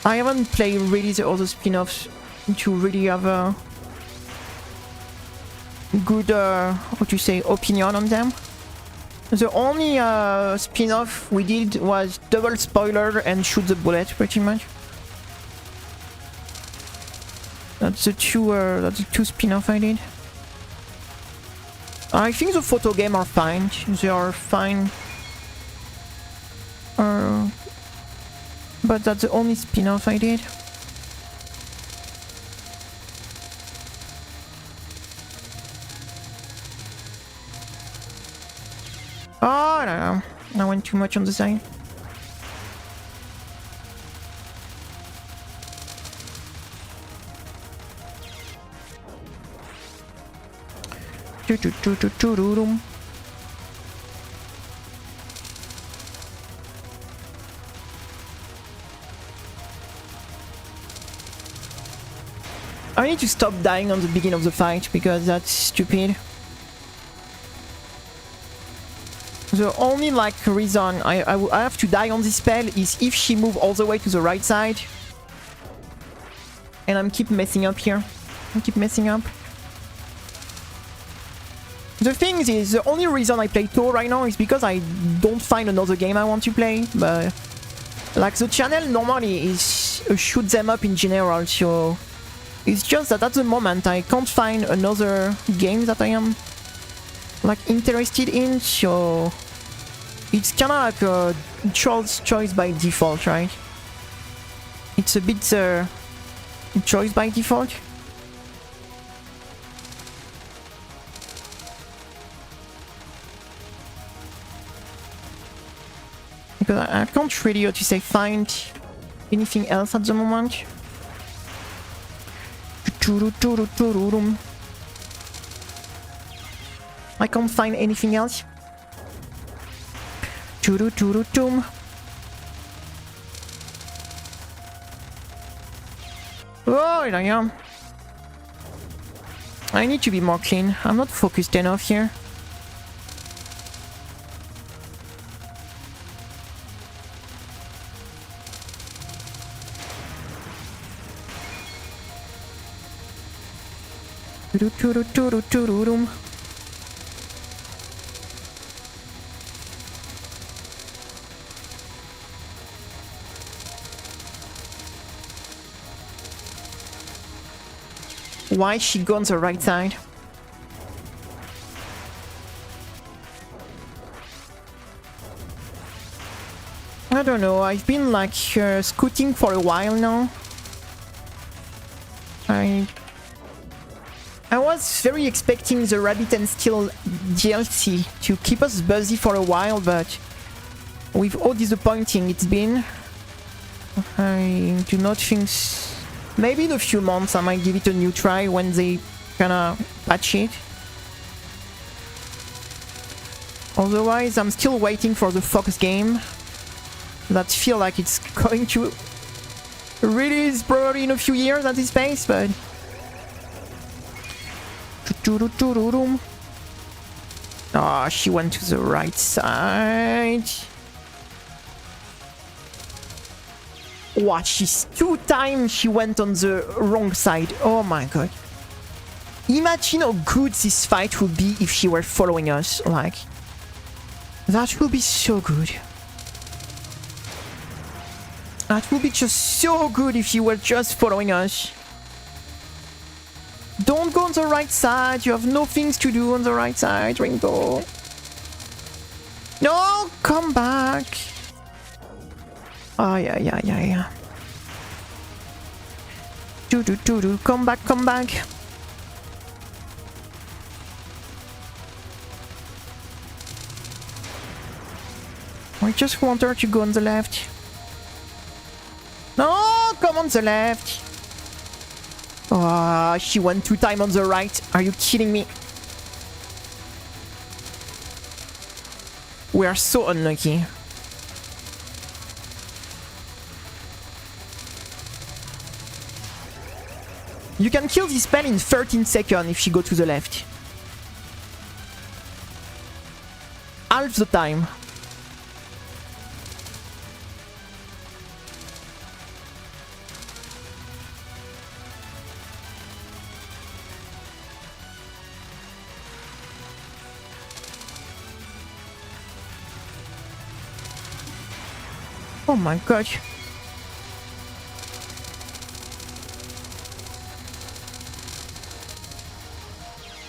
I haven't played really the other spin-offs to really have a good how to say opinion on them. The only spin-off we did was Double Spoiler and Shoot the Bullet, pretty much. That's the two spin-off I did. I think the photo game are fine. They are fine. But that's the only spin-off I did. Oh, I don't know. I went too much on the side. I need to stop dying on the beginning of the fight because that's stupid. The only like reason I have to die on this spell is if she moves all the way to the right side. And I'm keep messing up here. I keep messing up. The thing is, the only reason I play Touhou right now is because I don't find another game I want to play. But like the channel normally is a shoot them up in general, so it's just that at the moment I can't find another game that I am like interested in, so it's kinda like a choice by default, right? It's a bit choice by default. Because I can't really, how to say, find anything else at the moment. I can't find anything else. Oh, here I am. I need to be more clean. I'm not focused enough here. Why she go on the right side? I don't know, I've been like scooting for a while now. I was very expecting the Rabbit and Steel DLC to keep us busy for a while, but with how disappointing it's been, I do not think... Maybe in a few months I might give it a new try when they kinda patch it. Otherwise, I'm still waiting for the Fox game. That feel like it's going to release probably in a few years at this pace, but... Ah, she went to the right side. What? She's 2 times she went on the wrong side. Oh my god. Imagine how good this fight would be if she were following us. Like, that would be so good. That would be just so good if she were just following us. Don't go on the right side. You have no things to do on the right side, Ringo. No, come back. Oh, yeah. Do. Come back. I just want her to go on the left. No, come on the left. Oh, she went 2 times on the right. Are you kidding me? We are so unlucky. You can kill this spell in 13 seconds if she go to the left. Half the time. Oh my god.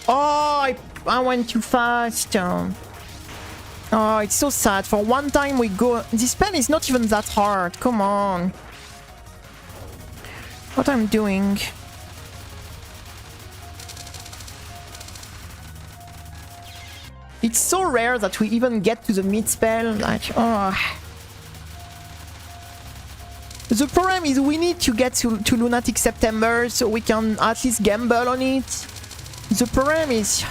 Oh, I went too fast. Oh, it's so sad. For one time we go... This pen is not even that hard. Come on. What I'm doing... It's so rare that we even get to the mid spell. Like, oh... The problem is we need to get to Lunatic September so we can at least gamble on it. The problem is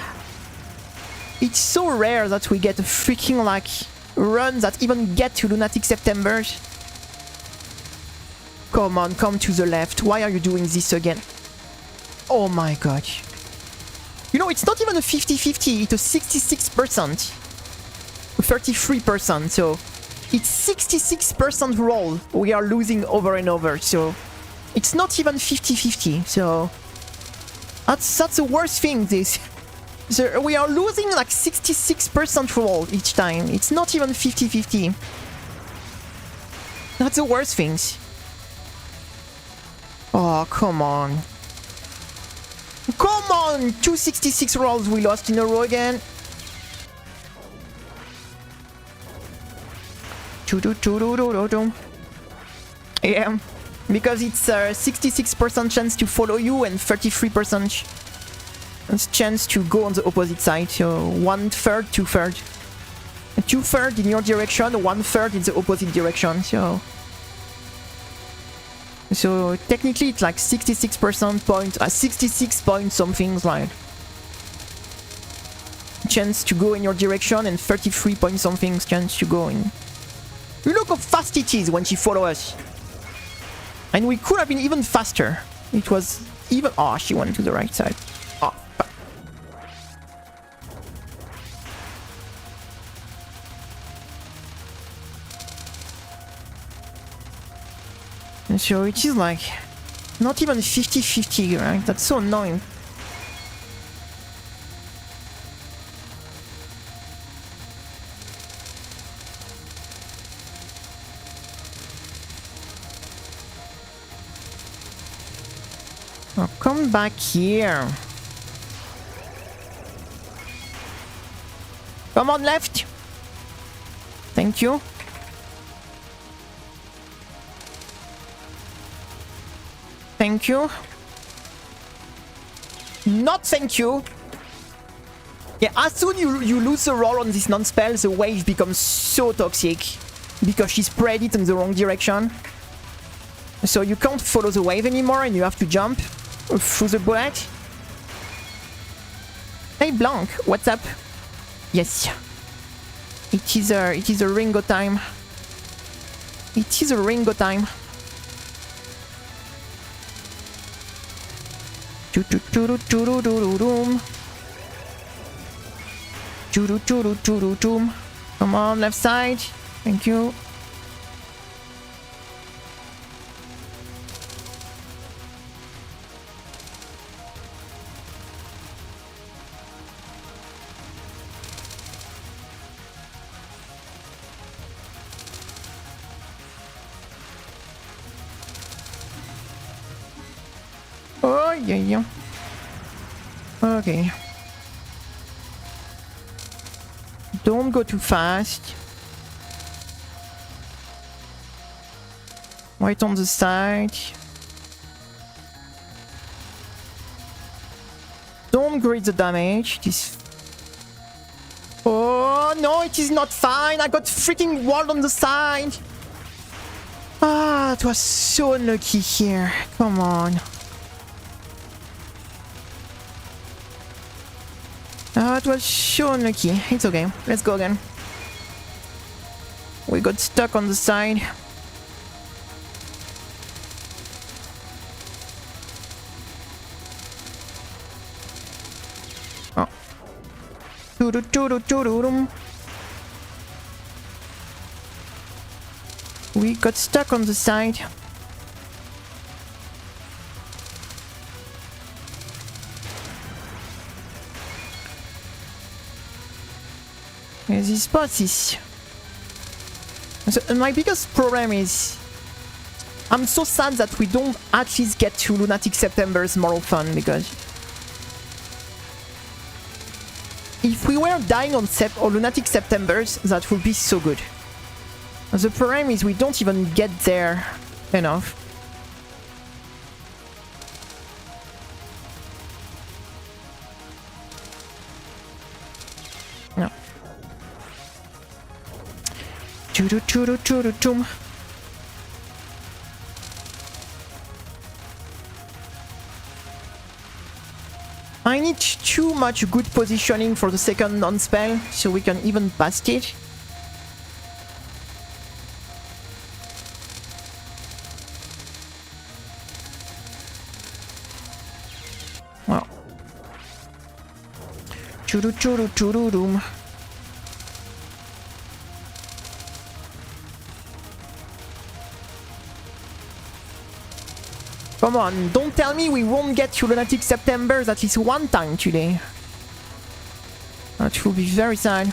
it's so rare that we get a freaking like run that even get to Lunatic September. Come on, come to the left. Why are you doing this again? Oh my god. You know, it's not even a 50-50, it's a 66%. 33%, so... It's 66% roll we are losing over and over, so it's not even 50-50, so that's the worst thing. We are losing like 66% roll each time. It's not even 50-50. That's the worst things. Oh, come on. Come on! 266 rolls we lost in a row again. Yeah, because it's a 66% chance to follow you and 33% chance to go on the opposite side. So 1/3, 2/3. 2/3 in your direction, 1/3 in the opposite direction. So technically it's like 66% point, 66 point something like chance to go in your direction and 33 point something chance to go in. Look how fast it is when she follows us. And we could have been even faster. It was even... Oh, she went to the right side. Oh, fuck. And so it is like... Not even 50-50, right? That's so annoying. Oh, come back here. Come on, left. Thank you. Thank you. Not thank you. Yeah, as soon you lose the roll on this non-spell, the wave becomes so toxic. Because she spread it in the wrong direction. So you can't follow the wave anymore and you have to jump through the bullet. Hey Blanc, what's up? Yes. It is a Ringo time. It is a Ringo time. Come on, left side. Thank you. Oh, yeah. Okay. Don't go too fast. Right on the side. Don't grade the damage. This. Oh no, it is not fine. I got freaking walled on the side. Ah, it was so unlucky here. Come on. Ah, it was so unlucky. It's okay. Let's go again. We got stuck on the side. Oh. We got stuck on the side. This boss is... So, my biggest problem is... I'm so sad that we don't at least get to Lunatic September's more fun, because... If we were dying on Lunatic Septembers, that would be so good. The problem is we don't even get there enough. No. I need too much good positioning for the second non-spell, so we can even pass it. Wow. Churu-churu-churu-dum. Come on, don't tell me we won't get to Lunatic September at least one time today. That will be very sad.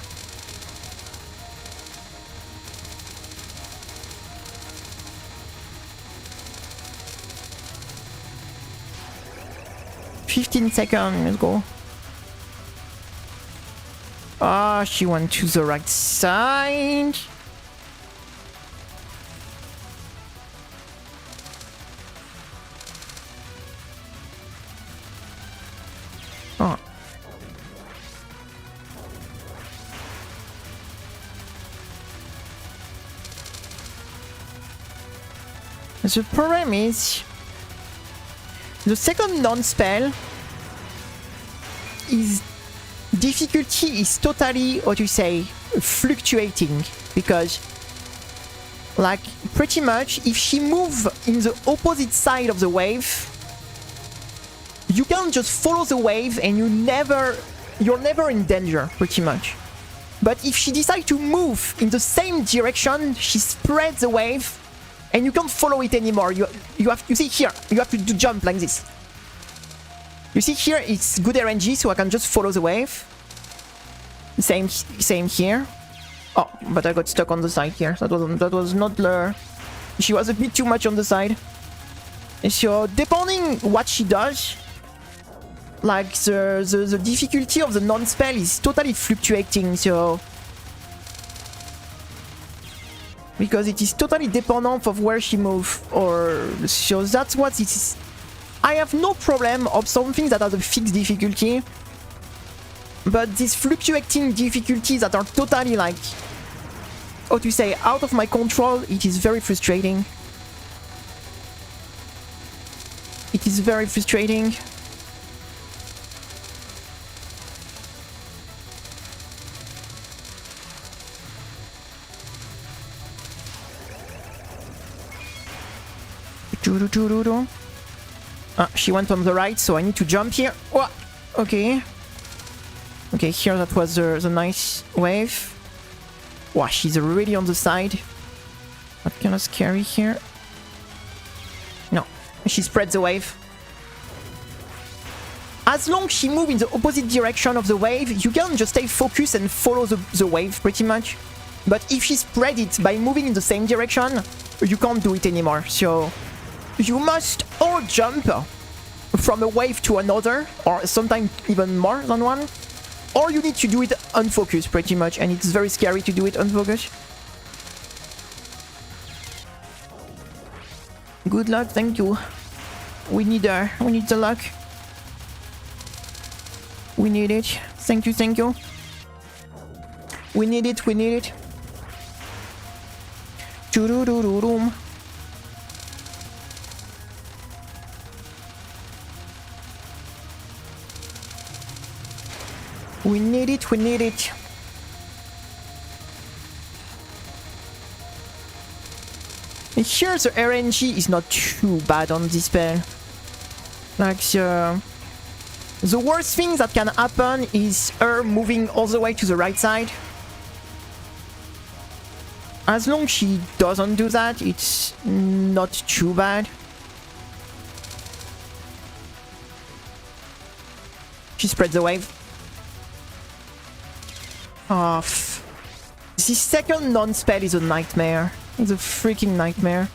$15 let's go. Ah, she went to the right side. Oh. The problem is the second non-spell is difficulty is totally, what you say, fluctuating, because like pretty much if she moves in the opposite side of the wave, you can just follow the wave and you're never in danger, pretty much. But if she decides to move in the same direction, she spreads the wave and you can't follow it anymore. You see here, you have to do jump like this. You see here, it's good RNG, so I can just follow the wave. Same here. Oh, but I got stuck on the side here. That was not the... She was a bit too much on the side. So depending what she does, like the difficulty of the non-spell is totally fluctuating, so because it is totally dependent of where she moves, or so that's what it is. I have no problem of something that has a fixed difficulty, but these fluctuating difficulties that are totally like, how to say, out of my control, it is very frustrating. It is very frustrating. She went on the right, so I need to jump here. Oh, okay. Okay, here that was the nice wave. Wow, she's already on the side. That's kind of scary here. No, she spreads the wave. As long as she moves in the opposite direction of the wave, you can just stay focused and follow the wave pretty much. But if she spread it by moving in the same direction, you can't do it anymore. So you must or jump from a wave to another, or sometimes even more than one, or you need to do it unfocused pretty much, and it's very scary to do it unfocused. Good luck, thank you. We need the luck. We need it. Thank you, thank you. We need it, we need it. Doo-doo-doo-doo-doom. We need it, we need it. And here the RNG is not too bad on this spell. Like the worst thing that can happen is her moving all the way to the right side. As long as she doesn't do that, it's not too bad. She spreads the wave. Oh, this second non-spell is a nightmare. It's a freaking nightmare.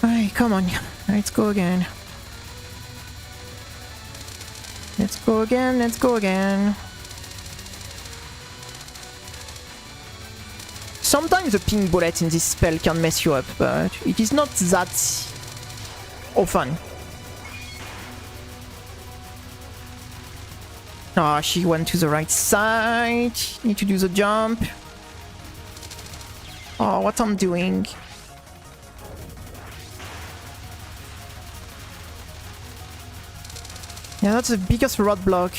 Alright, come on. Let's go again. Let's go again, let's go again. Sometimes the ping bullet in this spell can mess you up, but it is not that often. Ah, she went to the right side. Need to do the jump. Oh, what I'm doing. Yeah, that's the biggest roadblock.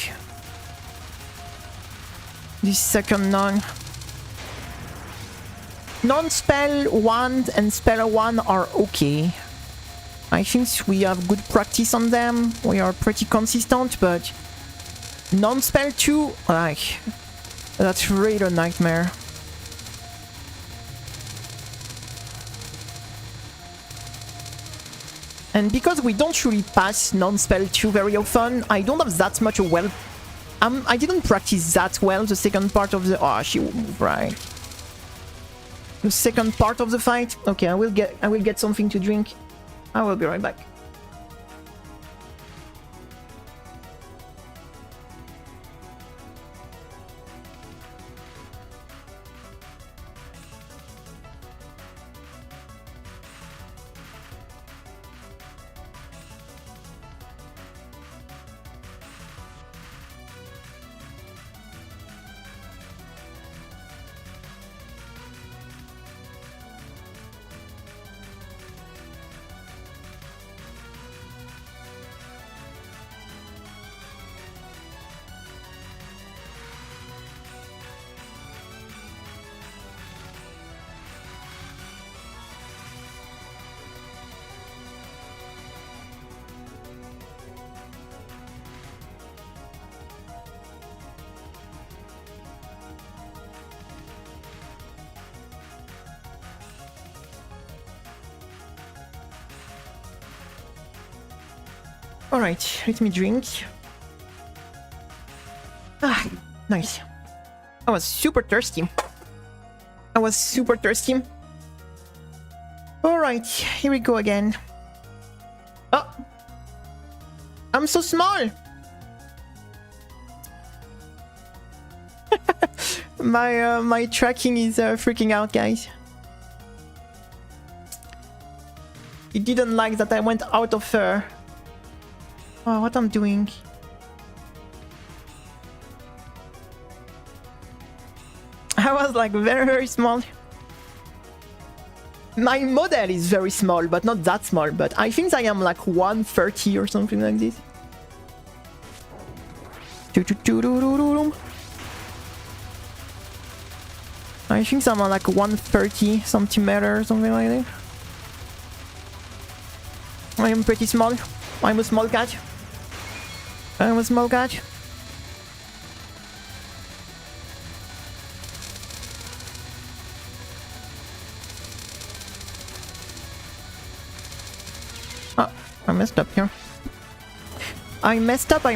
This second non. Non-spell 1 and spell 1 are okay. I think we have good practice on them. We are pretty consistent, but non-spell 2, like, that's really a nightmare. And because we don't really pass non-spell 2 very often, I don't have that much well. I didn't practice that well the second part of the. Oh, she will move right. The second part of the fight. Okay, I will get something to drink. I will be right back. Alright, let me drink. Ah, nice. I was super thirsty. Alright, here we go again. Oh! I'm so small! My tracking is freaking out, guys. It didn't like that I went out of oh, what I'm doing. I was like very, very small. My model is very small, but not that small. But I think I am like 130 or something like this. I think something like 130 centimeters, something like that. I am pretty small. I'm a small cat. I'm a small cat. Oh, I messed up here. I messed up.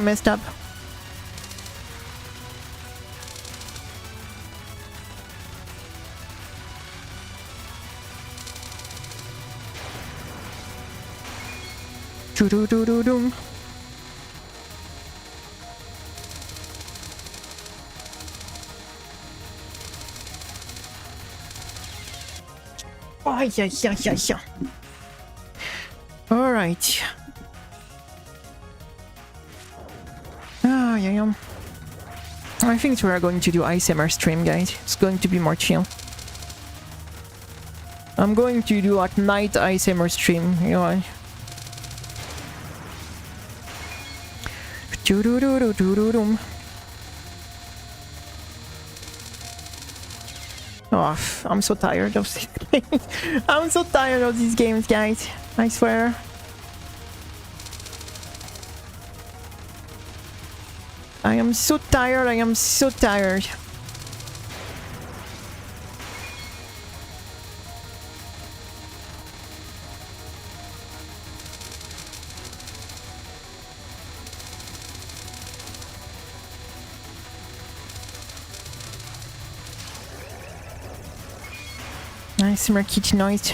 Doo-doo-doo-doo-doo. Oh, yeah. Alright. Ah, yeah. I think we are going to do ASMR stream, guys. It's going to be more chill. I'm going to do like night ASMR stream, you know. Oh, I'm so tired of these games. I'm so tired of these games, guys. I swear. I am so tired. Nice kitty noise.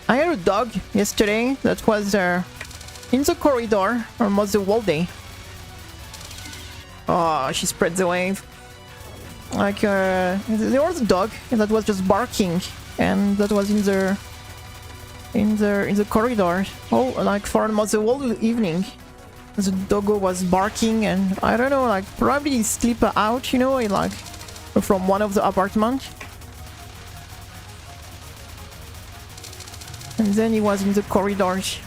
I had a dog yesterday that was in the corridor almost the whole day. Oh, she spread the wave. Like there was a dog that was just barking, and that was in the corridor. Oh, like for almost the whole evening. The doggo was barking, and I don't know, like probably sleep out, you know, like from one of the apartments. And then he was in the corridors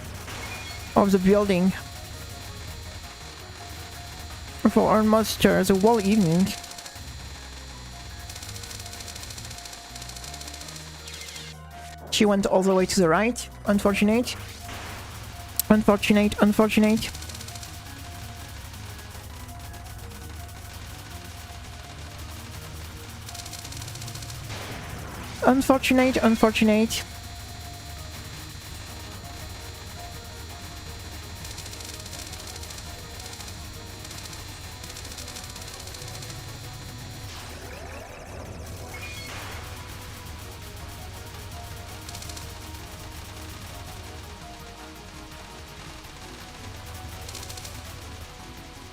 of the building for almost the whole evening. She went all the way to the right. Unfortunate. Unfortunate. Unfortunate.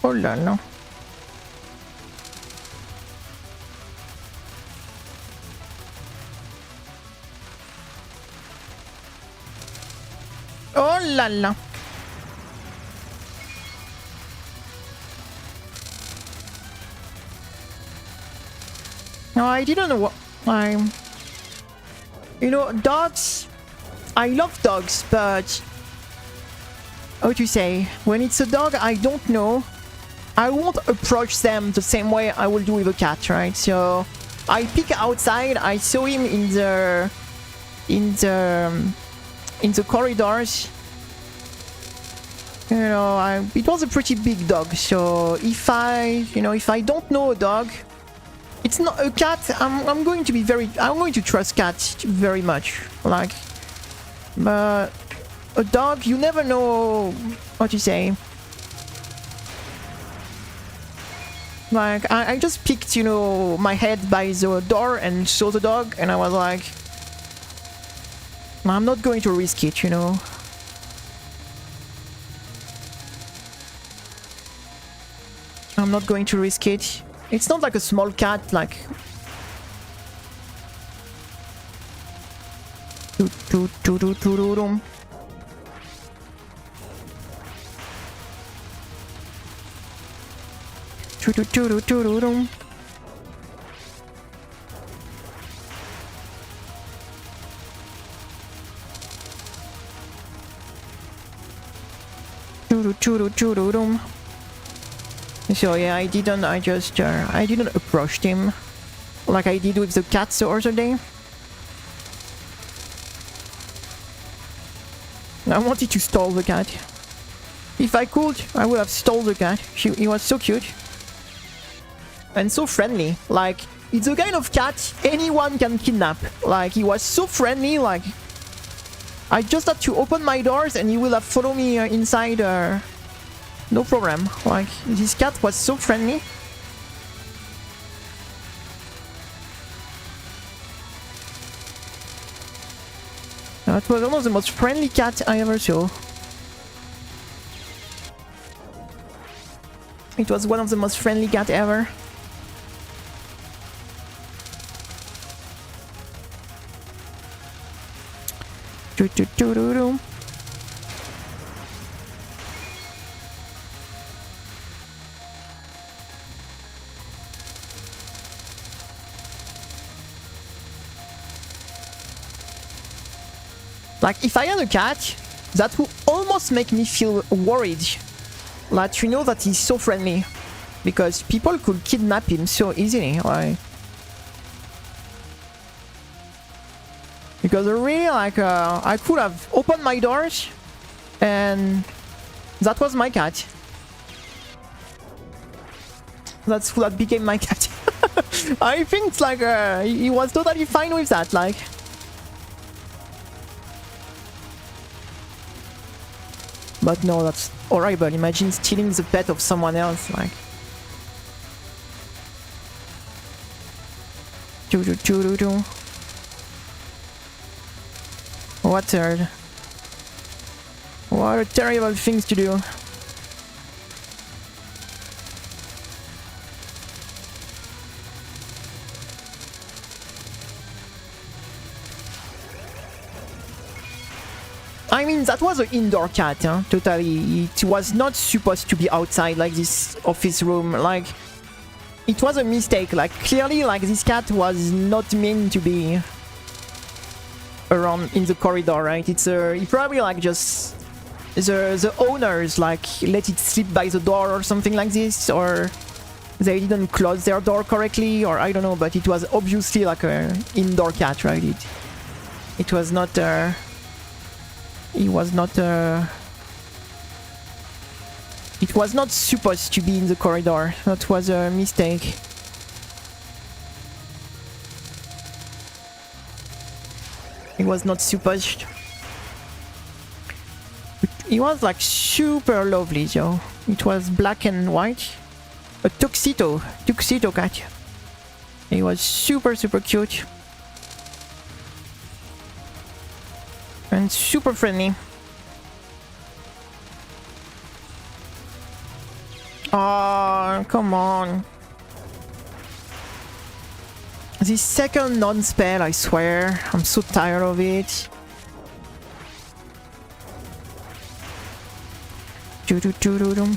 Oh là là. Oh là là. No, I didn't know what I'm. You know, dogs. I love dogs, but how to say? When it's a dog, I don't know. I won't approach them the same way I will do with a cat, right? So I peek outside. I saw him in the corridors. You know, it was a pretty big dog. So if I don't know a dog, it's not a cat. I'm going to trust cats very much. Like, but a dog, you never know what to say. Like, I just picked, you know, my head by the door and saw the dog, and I was like, I'm not going to risk it, you know. I'm not going to risk it. It's not like a small cat, like... Choo-choo-choo-choo-choo-choo. Choo-choo-choo-choo-choo. So yeah, I didn't approach him like I did with the cats the other day. I wanted to stall the cat. If I could, I would have stole the cat. He was so cute. And so friendly. Like, it's the kind of cat anyone can kidnap. Like, he was so friendly, like... I just had to open my doors and he will have followed me inside. No problem. Like, this cat was so friendly. It was one of the most friendly cats I ever saw. It was one of the most friendly cats ever. Doo-doo-doo-doo-doo. Like, if I had a cat, that would almost make me feel worried. Like, you know that he's so friendly. Because people could kidnap him so easily, like... Because really, like, I could have opened my doors, and that was my cat. That became my cat. I think, like, he was totally fine with that, like... But no, that's horrible. Imagine stealing the pet of someone else, like... Doo-doo-doo-doo-doo. What a terrible things to do. I mean, that was an indoor cat, huh? Totally. It was not supposed to be outside, like this office room. Like, it was a mistake. Like, clearly, like, this cat was not meant to be around in the corridor, right? It's it probably, like, just the owners, like, let it sleep by the door or something like this, or they didn't close their door correctly, or I don't know, but it was obviously, like, an indoor cat, right? It was not... It was not supposed to be in the corridor. That was a mistake. It was not supposed. It was like super lovely, though. It was black and white. A tuxedo cat. It was super cute. And super friendly. Oh, come on. This second non-spell, I swear. I'm so tired of it. Doo-doo-doo-doo-doo.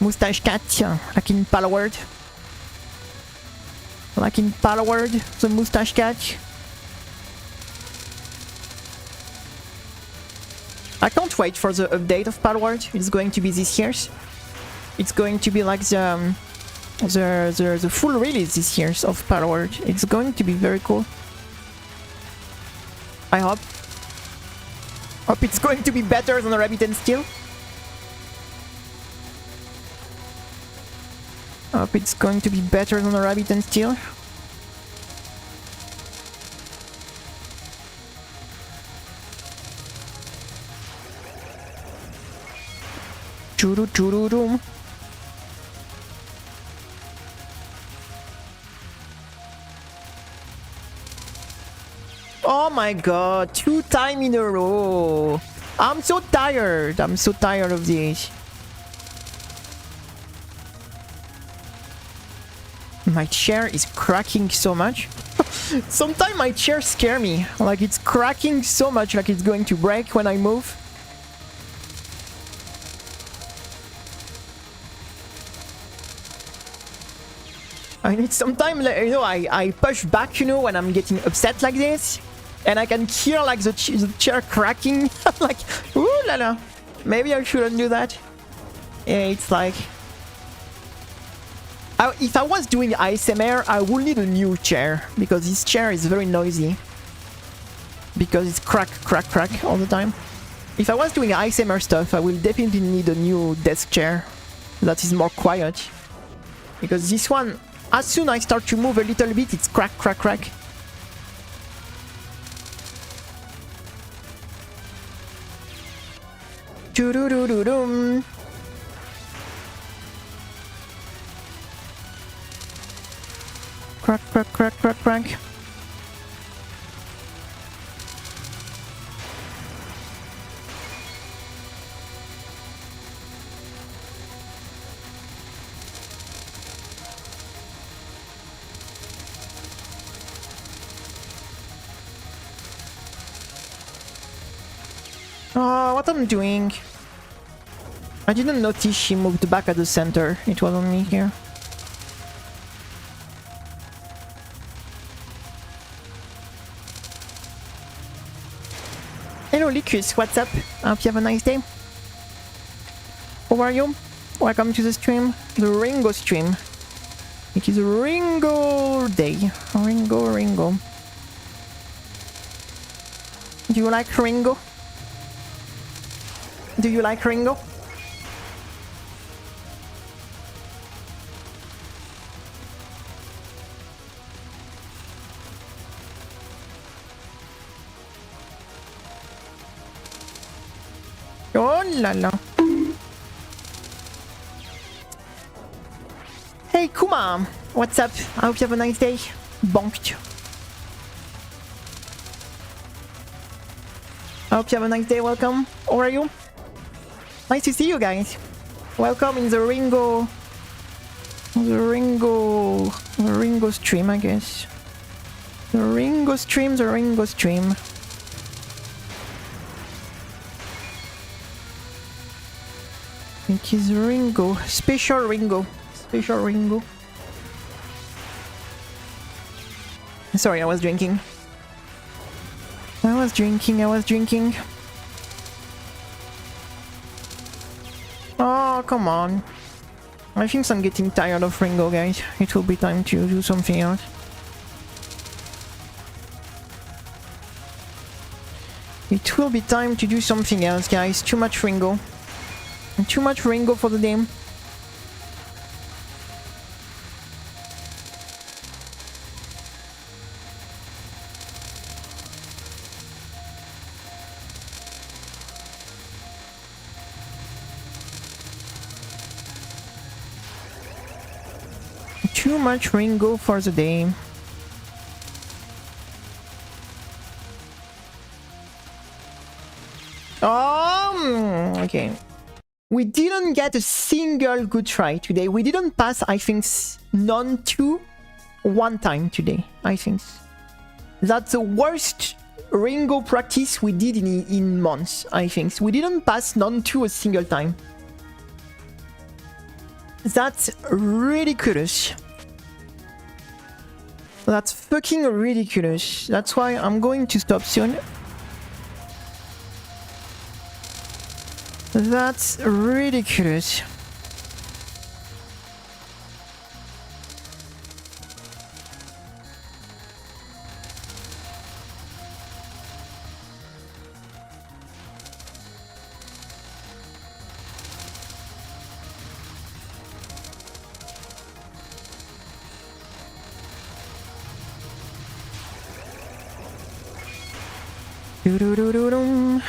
Moustache cat, like in Palworld. Like in Palworld, the moustache cat. I can't wait for the update of Palworld. It's going to be this year. It's going to be like the full release this year of Palworld. It's going to be very cool. I hope. Hope it's going to be better than Rabbit and Steel. Hope it's going to be better than a Rabbit and Steel. Choo-doo-choo-doo-doo. Oh my god, 2 times in a row. I'm so tired. I'm so tired of this. My chair is cracking so much. Sometimes my chair scare me. Like it's cracking so much, like it's going to break when I move. I need sometimes, you know, I push back, you know, when I'm getting upset like this. And I can hear like the chair cracking. Like, ooh la la. Maybe I shouldn't do that. Yeah, it's like... if I was doing ASMR, I would need a new chair. Because this chair is very noisy. Because it's crack, crack, crack all the time. If I was doing ASMR stuff, I will definitely need a new desk chair. That is more quiet. Because this one, as soon as I start to move a little bit, it's crack, crack, crack. Doo-doo-doo-doo-dum. Crack, crack, crack, crack, crack. Oh, what I'm doing? I didn't notice she moved back at the center. It was on me here. Hello Licus, what's up? I hope you have a nice day. How are you? Welcome to the stream. The Ringo stream. It is a Ringo day. Ringo, Ringo. Do you like Ringo? Do you like Ringo? Oh la la. Hey Kuma, what's up? I hope you have a nice day. Bonked. I hope you have a nice day. Welcome. How are you? Nice to see you guys. Welcome in the Ringo stream, I guess. The Ringo stream. It is Ringo. Special Ringo. Sorry, I was drinking. Oh, come on. I think I'm getting tired of Ringo, guys. It will be time to do something else. It will be time to do something else, guys. Too much Ringo. Too much Ringo for the game. Too much Ringo for the day. Okay. We didn't get a single good try today. We didn't pass, I think, none to one time today, I think. That's the worst Ringo practice we did in months, I think. We didn't pass none to a single time. That's ridiculous. That's fucking ridiculous. That's why I'm going to stop soon. That's ridiculous. Doo-doo-doo-doo-dum.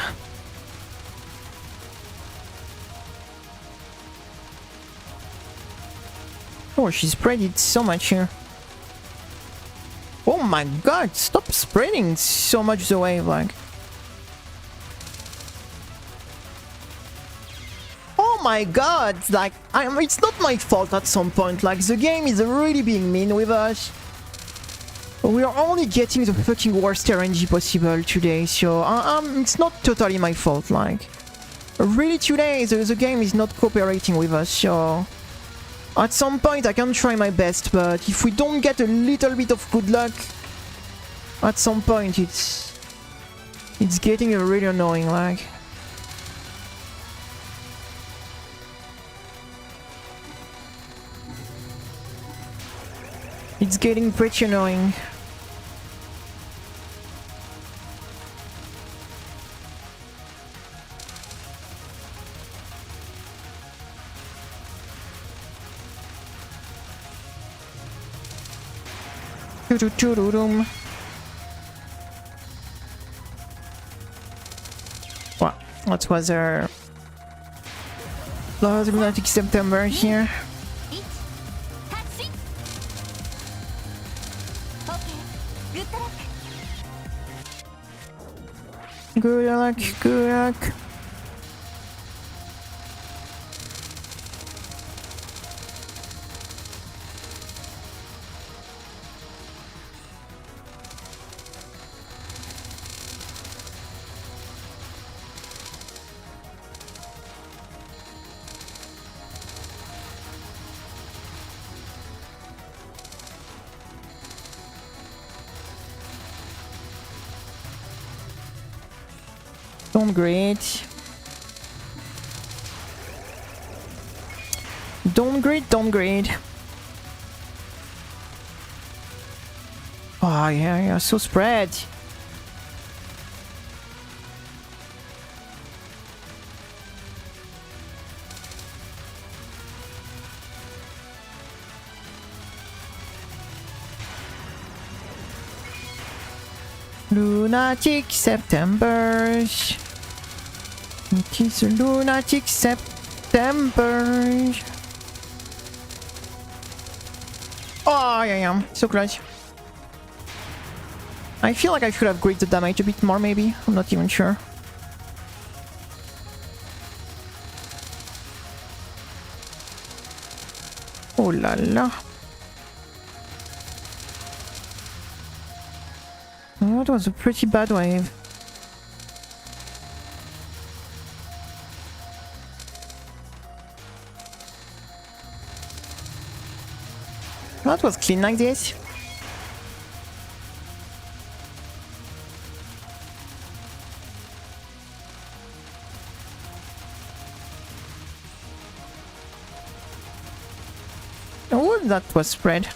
Oh, she spread it so much here. Oh my god, stop spreading so much the wave, like. Oh my god, like, it's not my fault at some point, like, the game is really being mean with us. We are only getting the fucking worst RNG possible today, so it's not totally my fault, like. Really today, the game is not cooperating with us, so... At some point I can try my best, but if we don't get a little bit of good luck, at some point it's getting really annoying, like. It's getting pretty annoying. Well, that was our Lunatic September here. Good luck, good luck. Downgrade. Downgrade, downgrade. Oh yeah, so spread. Lunatic September. It is a Lunatic September. Oh yeah, so close. I feel like I should have graded the damage a bit more, maybe. I'm not even sure. Oh la la. That was a pretty bad wave. That was clean like this. Oh, that was spread.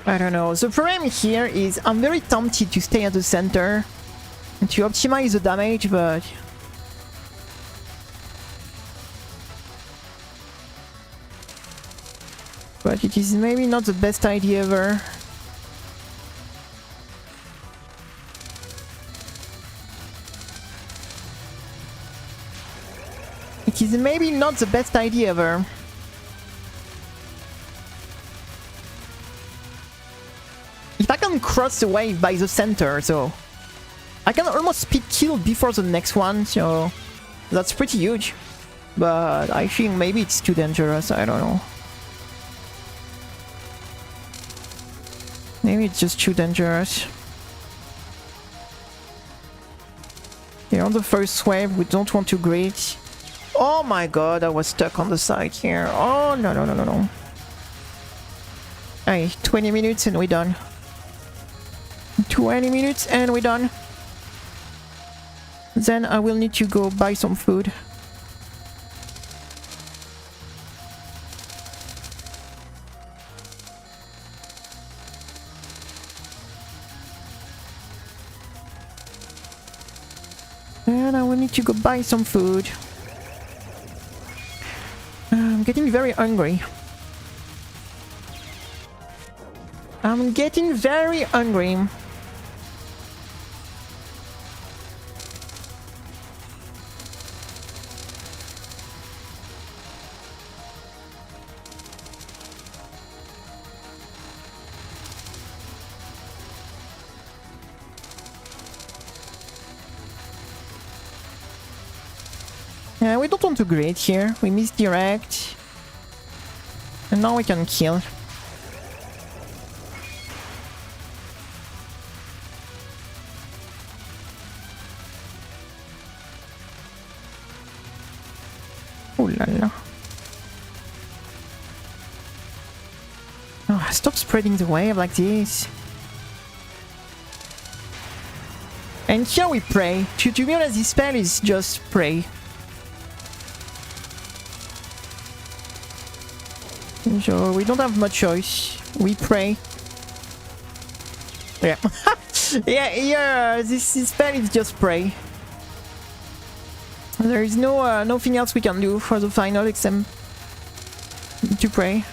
I don't know. The problem here is I'm very tempted to stay at the center and to optimize the damage, but it is maybe not the best idea ever. It is maybe not the best idea ever. If I can cross the wave by the center, so I can almost be killed before the next one, so that's pretty huge. But I think maybe it's too dangerous, I don't know. Maybe it's just too dangerous. Here on the first wave, we don't want to greet. Oh my god, I was stuck on the side here. Oh no no no no no. Hey, 20 minutes and we're done. 20 minutes and we're done. Then I will need to go buy some food. And I will need to go buy some food. I'm getting very hungry. I'm getting very hungry. Yeah, we don't want to grid here. We misdirect. And now we can kill. Oh la la. Oh, stop spreading the wave like this. And here we pray. To be honest, this spell is just pray. So we don't have much choice. We pray. Yeah. yeah, this spell is just pray. There is no nothing else we can do for the final except to pray.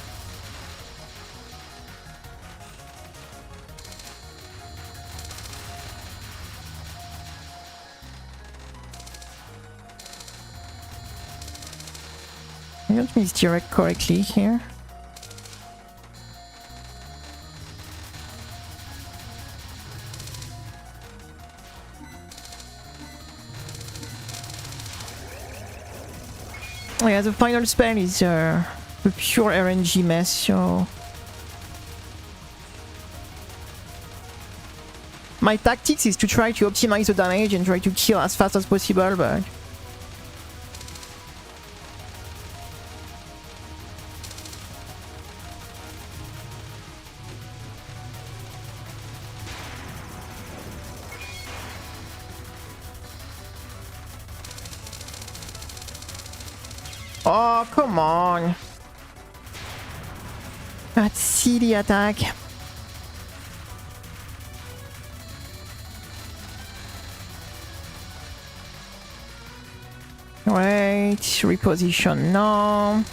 Let me direct correctly here. Oh yeah, the final spell is a pure RNG mess, so... My tactics is to try to optimize the damage and try to kill as fast as possible, but... Oh, come on. That silly attack. Wait, reposition now.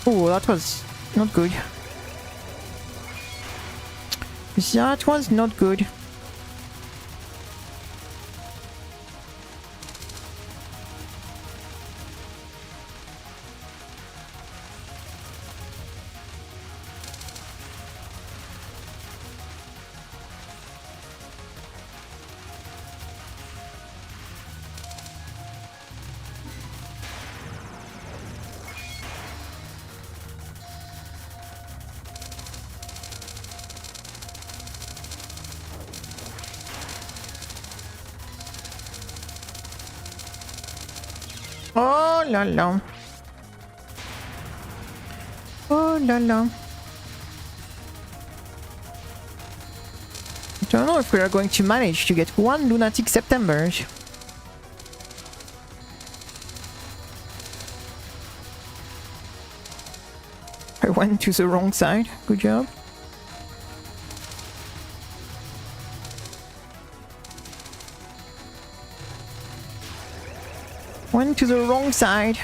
Oh, that was not good. That was not good. Oh la la. Oh la la. I don't know if we are going to manage to get one Lunatic September. I went to the wrong side. Good job. Went to the wrong side.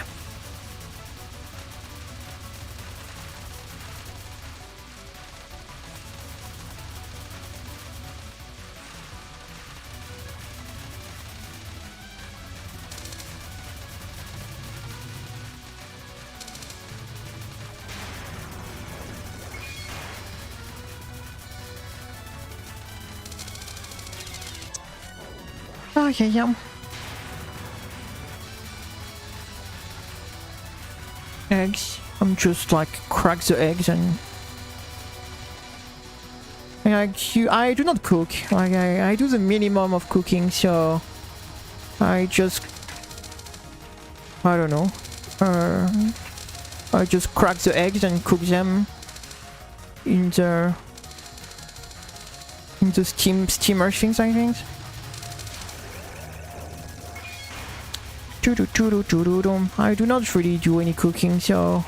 Oh yeah. Eggs. I'm just like crack the eggs and like I do not cook. Like I do the minimum of cooking, so I just I don't know. I just crack the eggs and cook them in the steamer things, I think. I do not really do any cooking, so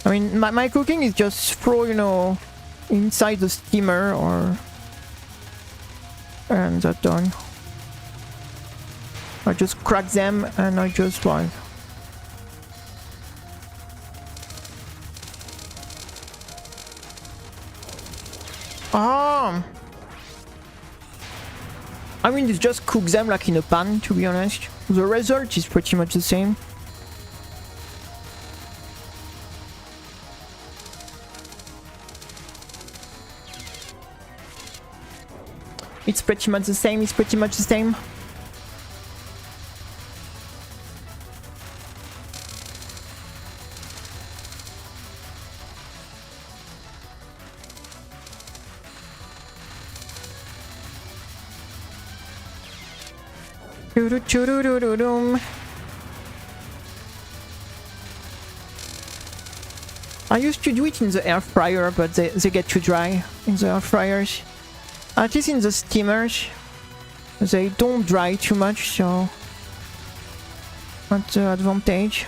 I mean my cooking is just throw, you know, inside the steamer or and that's done. I just crack them and I just like I mean, it's just cook them like in a pan, to be honest. The result is pretty much the same. It's pretty much the same, it's pretty much the same. I used to do it in the air fryer, but they get too dry in the air fryers. At least in the steamers, they don't dry too much, so that's the advantage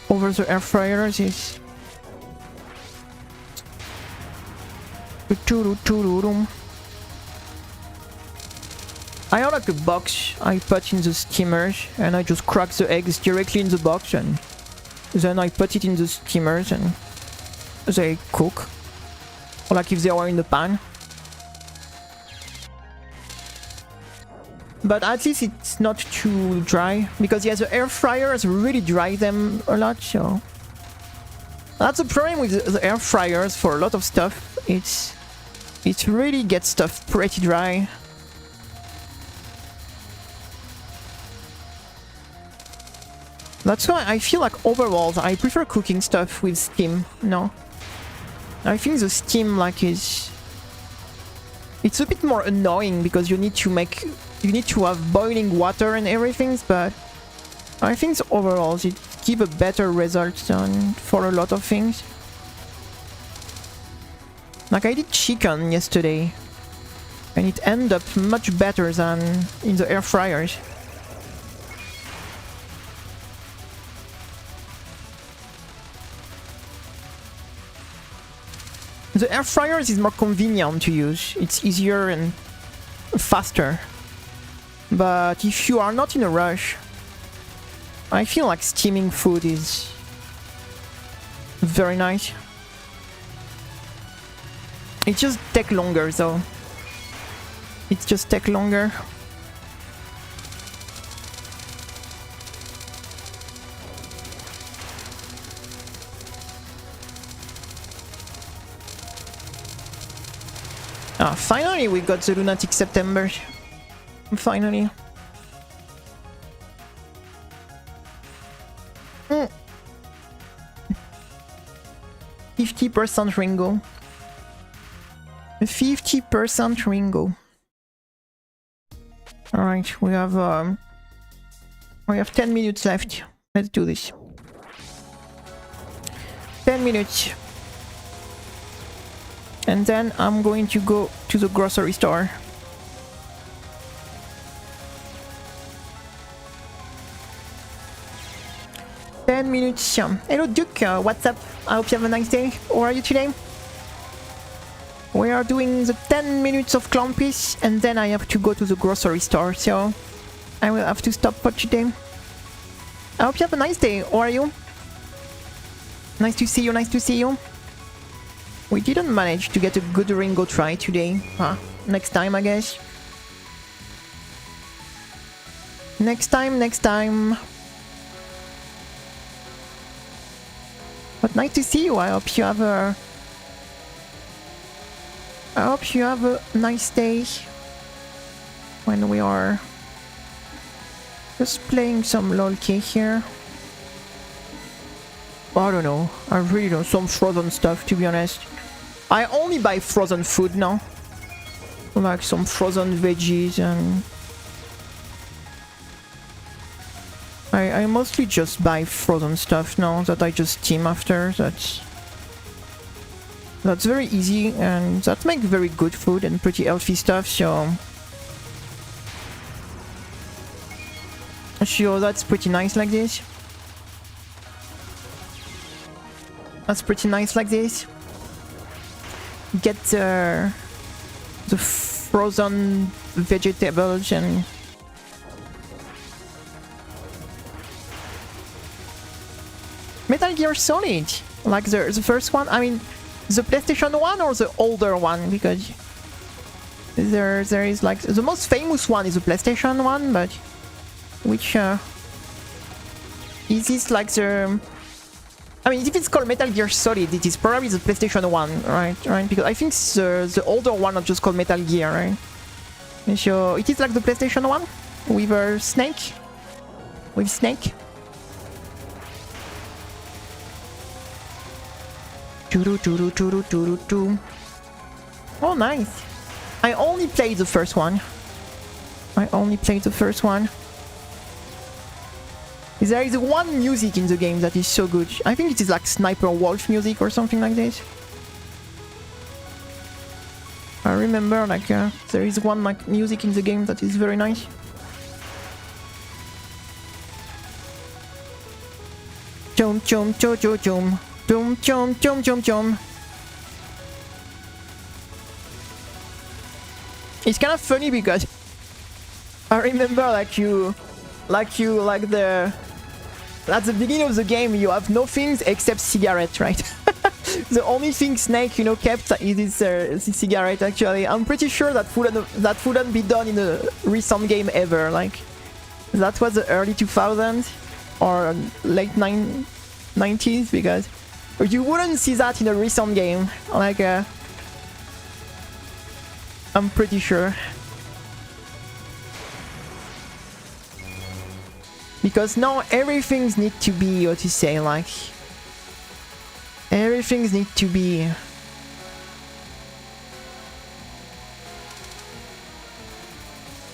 over the air fryers is. I have like a box I put in the steamers, and I just crack the eggs directly in the box, and then I put it in the steamers and they cook. Or like if they are in the pan. But at least it's not too dry, because yeah, the air fryers really dry them a lot, so that's the problem with the air fryers for a lot of stuff. It really gets stuff pretty dry. That's why I feel like overall I prefer cooking stuff with steam. No, I think the steam like it's a bit more annoying because you need to have boiling water and everything, but I think overall it give a better result than for a lot of things. Like I did chicken yesterday and it ended up much better than in the air fryers. The air fryers is more convenient to use. It's easier and faster. But if you are not in a rush, I feel like steaming food is very nice. It just takes longer though. It just takes longer. Ah, finally we got the Lunatic September. Finally. 50% Ringo. 50% Ringo. Alright, we have 10 minutes left. Let's do this. 10 minutes. And then I'm going to go to the grocery store. Minutes. Hello Duke, what's up? I hope you have a nice day. How are you today? We are doing the 10 minutes of Clampis and then I have to go to the grocery store, so I will have to stop for today. I hope you have a nice day. How are you? Nice to see you, nice to see you. We didn't manage to get a good Ringo try today. Next time, I guess. Next time. But nice to see you. I hope you have a nice day when we are just playing some LOLK here. I don't know. I really don't. Some frozen stuff, to be honest. I only buy frozen food now. Like some frozen veggies and... I mostly just buy frozen stuff now that I just steam after. That's very easy and that makes very good food and pretty healthy stuff, so... Sure, that's pretty nice like this. That's pretty nice like this. Get the frozen vegetables and... Metal Gear Solid, like the first one. I mean, the PlayStation one or the older one, because there is like the most famous one is the PlayStation one, but which is this like the I mean, if it's called Metal Gear Solid, it is probably the PlayStation 1, right? Because I think the older one are just called Metal Gear, right? So it is like the PlayStation 1 with a Snake. With Snake. Oh, nice. I only played the first one. There is one music in the game that is so good. I think it is like Sniper Wolf music or something like this. I remember like there is one like music in the game that is very nice. Chom chom chom chom chom chom chom chom chom chom. It's kind of funny because I remember like the at the beginning of the game you have no things except cigarette, right? The only thing Snake, you know, kept is this cigarette. Actually, I'm pretty sure that wouldn't be done in a recent game ever. Like that was the early 2000s or late 90s, because you wouldn't see that in a recent game. Like I'm pretty sure. Because now everything need to be, what to say, like everything need to be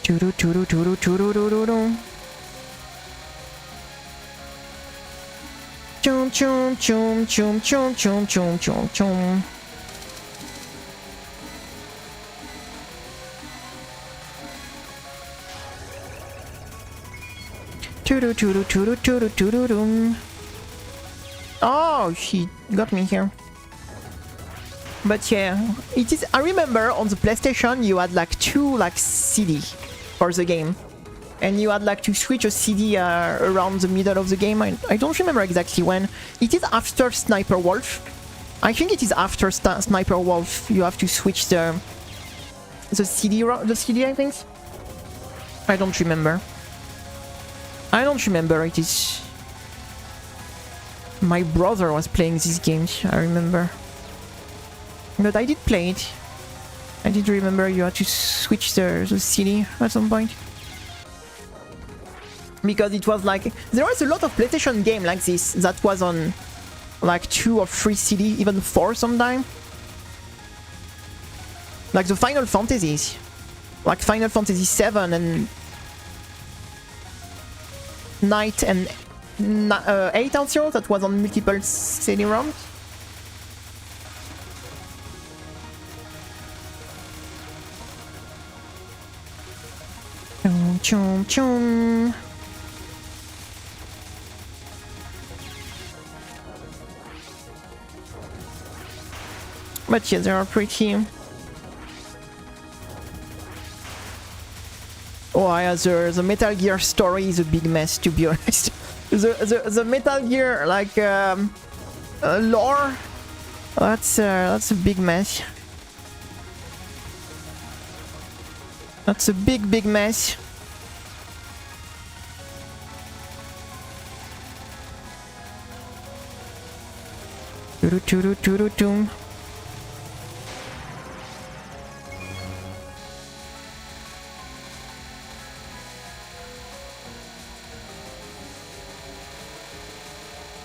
churu churu churu churu churu chum chum chum chum chum chum chum chum chum. Oh, she got me here. But yeah, it is. I remember on the PlayStation you had like two like CD for the game, and you had like to switch a CD around the middle of the game. I don't remember exactly when. It is after Sniper Wolf. I think it is after Sniper Wolf. You have to switch the CD. The CD, I think. I don't remember. It is... My brother was playing these games, I remember. But I did play it. I did remember you had to switch the CD at some point. Because it was like... There was a lot of PlayStation game like this that was on like 2 or 3 CD, even 4 sometime. Like the Final Fantasies. Like Final Fantasy 7 and... Night and 8 also, that was on multiple CD-ROMs. Chum chum chum. But yeah, they are pretty... Oh yeah, the Metal Gear story is a big mess, to be honest. The Metal Gear like lore, that's a big mess. That's a big mess.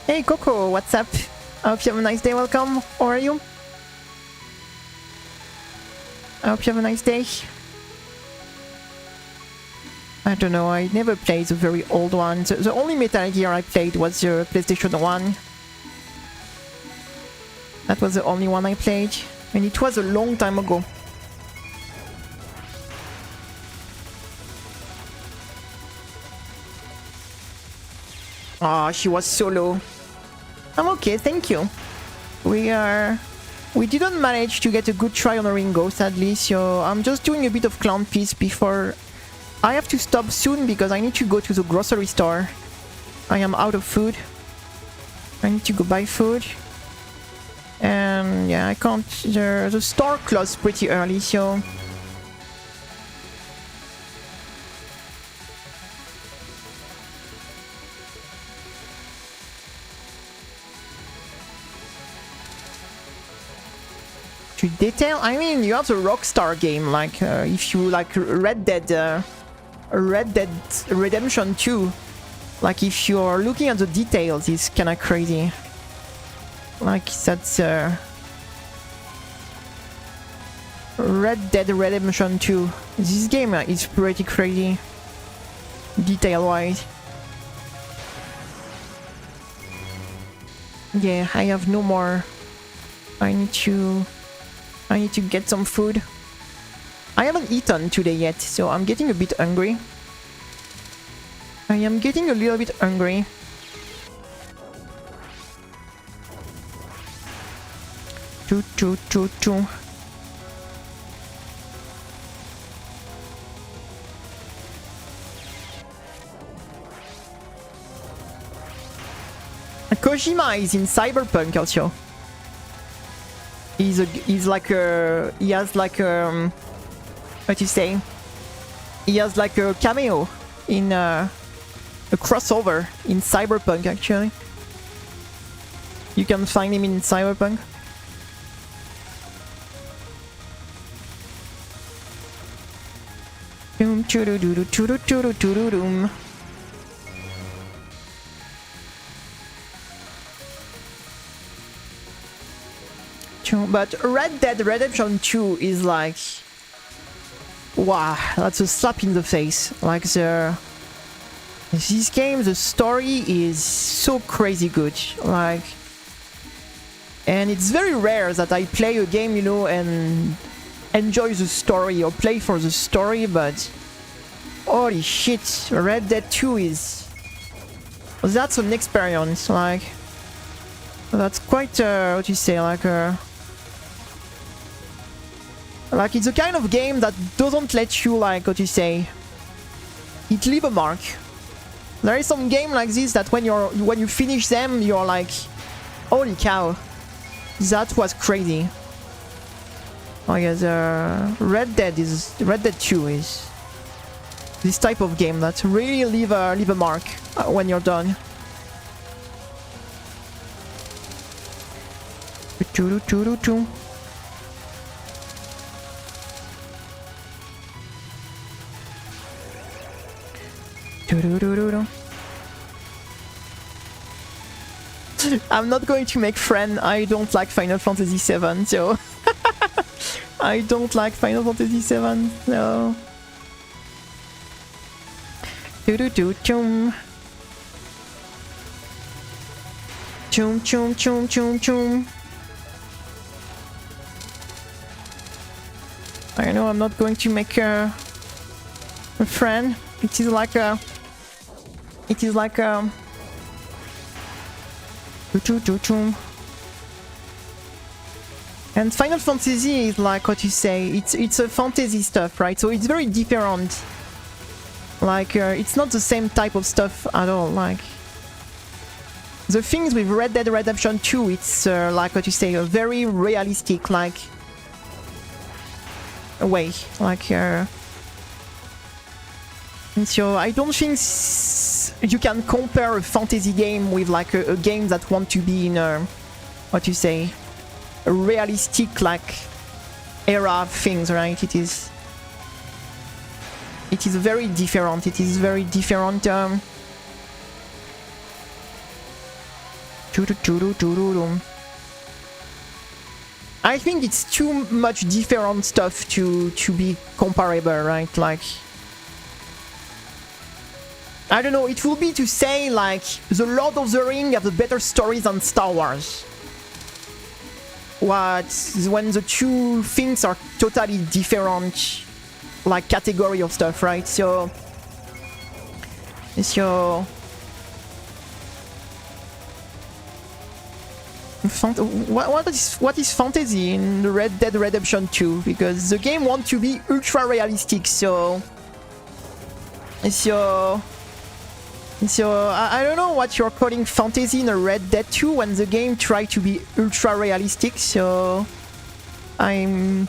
Hey Coco, what's up? I hope you have a nice day, welcome. How are you? I hope you have a nice day. I don't know, I never played the very old one. The only Metal Gear I played was the PlayStation 1. That was the only one I played. And it was a long time ago. Ah, she was solo. I'm okay, thank you. We didn't manage to get a good try on a Ringo, sadly, so I'm just doing a bit of clown piece before... I have to stop soon because I need to go to the grocery store. I am out of food. I need to go buy food. And yeah, I can't... The store closed pretty early, so... to detail. I mean, you have the Rockstar game, like if you like Red Dead Redemption 2, like if you're looking at the details, it's kind of crazy. Like that's Red Dead Redemption 2. This game is pretty crazy, detail-wise. Yeah, I have no more. I need to get some food. I haven't eaten today yet, so I'm getting a bit hungry. I am getting a little bit hungry. Choo. Kojima is in Cyberpunk also. He has like a what do you say? He has like a cameo in a crossover in Cyberpunk actually. You can find him in Cyberpunk. But Red Dead Redemption 2 is like, wow, that's a slap in the face. Like this game, the story is so crazy good. Like, and it's very rare that I play a game, you know, and enjoy the story or play for the story. But holy shit, Red Dead 2 that's an experience. Like, that's quite what you say, like it's a kind of game that doesn't let you, like, what you say, it leave a mark. There is some game like this that when you finish them, you're like, holy cow, that was crazy. Oh yeah, Red Dead 2 is this type of game that really leave a mark when you're done. I'm not going to make friend. I don't like Final Fantasy VII, so I don't like Final Fantasy VII, so. Chum. I know I'm not going to make a friend. It is like and Final Fantasy is like, what you say, it's a fantasy stuff, right? So it's very different. Like it's not the same type of stuff at all. Like the things with Red Dead Redemption 2, it's like, what you say, a very realistic, like, way, like and so I don't think you can compare a fantasy game with like a game that want to be in a, what you say, a realistic, like, era of things, right? It is very different. It is very different. I think it's too much different stuff to be comparable, right? Like, I don't know, it will be to say like the Lord of the Rings have a better story than Star Wars. When the two things are totally different, like, category of stuff, right? So what is fantasy in Red Dead Redemption 2? Because the game wants to be ultra realistic, so I don't know what you're calling fantasy in a Red Dead 2 when the game tries to be ultra realistic, so I'm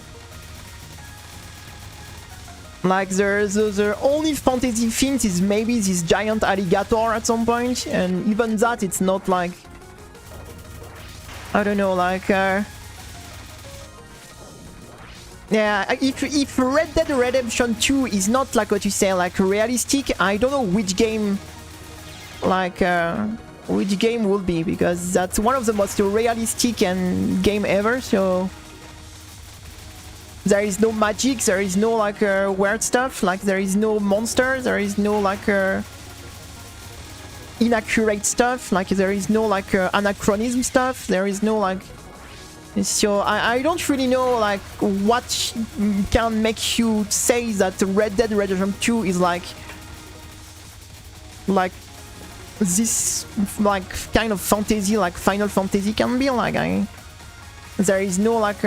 like, the only fantasy thing is maybe this giant alligator at some point, and even that, it's not like, I don't know, like Yeah, if Red Dead Redemption 2 is not like what you say, like realistic, I don't know which game, like which game will be, because that's one of the most realistic and game ever. So there is no magic, there is no like weird stuff, like there is no monsters, there is no like inaccurate stuff, like there is no like anachronism stuff, there is no like. So I don't really know like what can make you say that Red Dead Redemption 2 is like this like kind of fantasy like Final Fantasy can be like. There is no like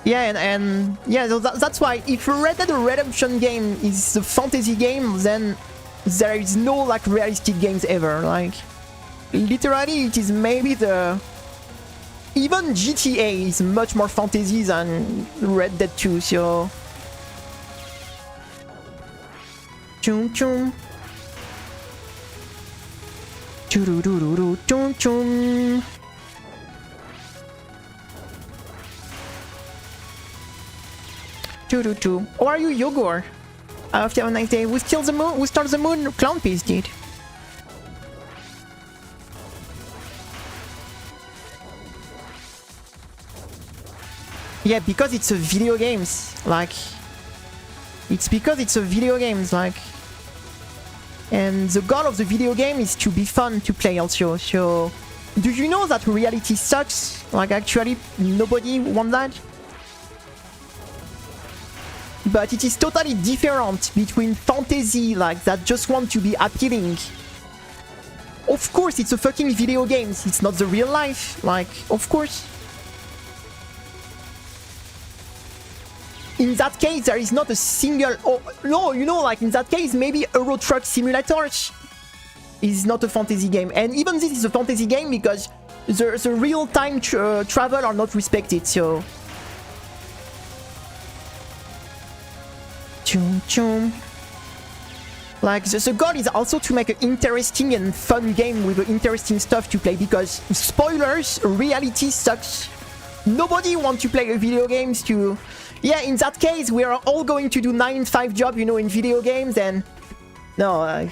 yeah, and yeah, so that's why if Red Dead Redemption game is a fantasy game, then there is no like realistic games ever. Like literally, it is maybe the even GTA is much more fantasy than Red Dead 2. So chum chum chum chum chum. Or are you Yogor? After have a nice day. We steal the moon. We start the moon. Clown Piece did. Yeah, because it's a video games. Like, it's because it's a video games. Like, and the goal of the video game is to be fun to play also. So, do you know that reality sucks? Like, actually, nobody wants that. But it is totally different between fantasy, like, that just want to be appealing. Of course, it's a fucking video games. It's not the real life. Like, of course. In that case, there is not a single... Oh, no, you know, like, in that case, maybe Euro Truck Simulator is not a fantasy game. And even this is a fantasy game because the real-time travel are not respected, so... Chum chum. Like the goal is also to make an interesting and fun game with interesting stuff to play, because spoilers, reality sucks. Nobody wants to play a video games to... Yeah, in that case, we are all going to do 9-to-5 job, you know, in video games, and... No,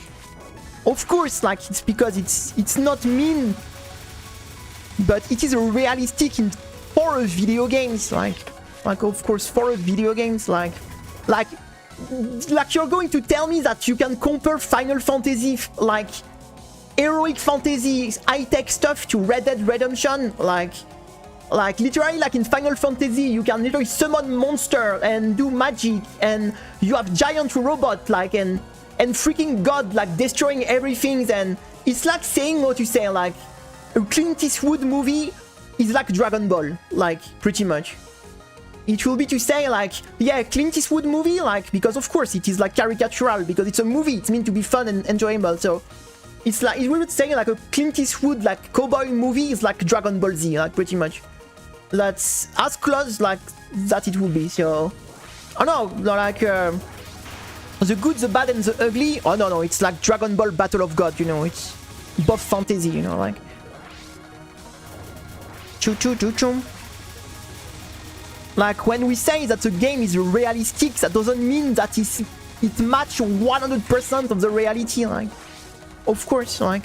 of course, like, it's because it's not mean, but it is realistic for a video games, like, of course, for a video games, like, you're going to tell me that you can compare Final Fantasy, like, heroic fantasy, high-tech stuff to Red Dead Redemption? Like, literally, like in Final Fantasy, you can literally summon monster and do magic, and you have giant robot, like, and freaking god, like, destroying everything, and it's like saying what you say, like, a Clint Eastwood movie is like Dragon Ball, like, pretty much. It will be to say, like, yeah, Clint Eastwood movie, like, because of course it is like caricatural, because it's a movie, it's meant to be fun and enjoyable, so it's like, it would say like a Clint Eastwood, like, cowboy movie is like Dragon Ball Z, like, pretty much. That's as close, like, that it will be, so... Oh no, like, the good, the bad, and the ugly, oh no, it's like Dragon Ball Battle of God, you know, it's both fantasy, you know, like... Choo-choo-choo-choo. Like, when we say that the game is realistic, that doesn't mean that it matches 100% of the reality, like, of course, like,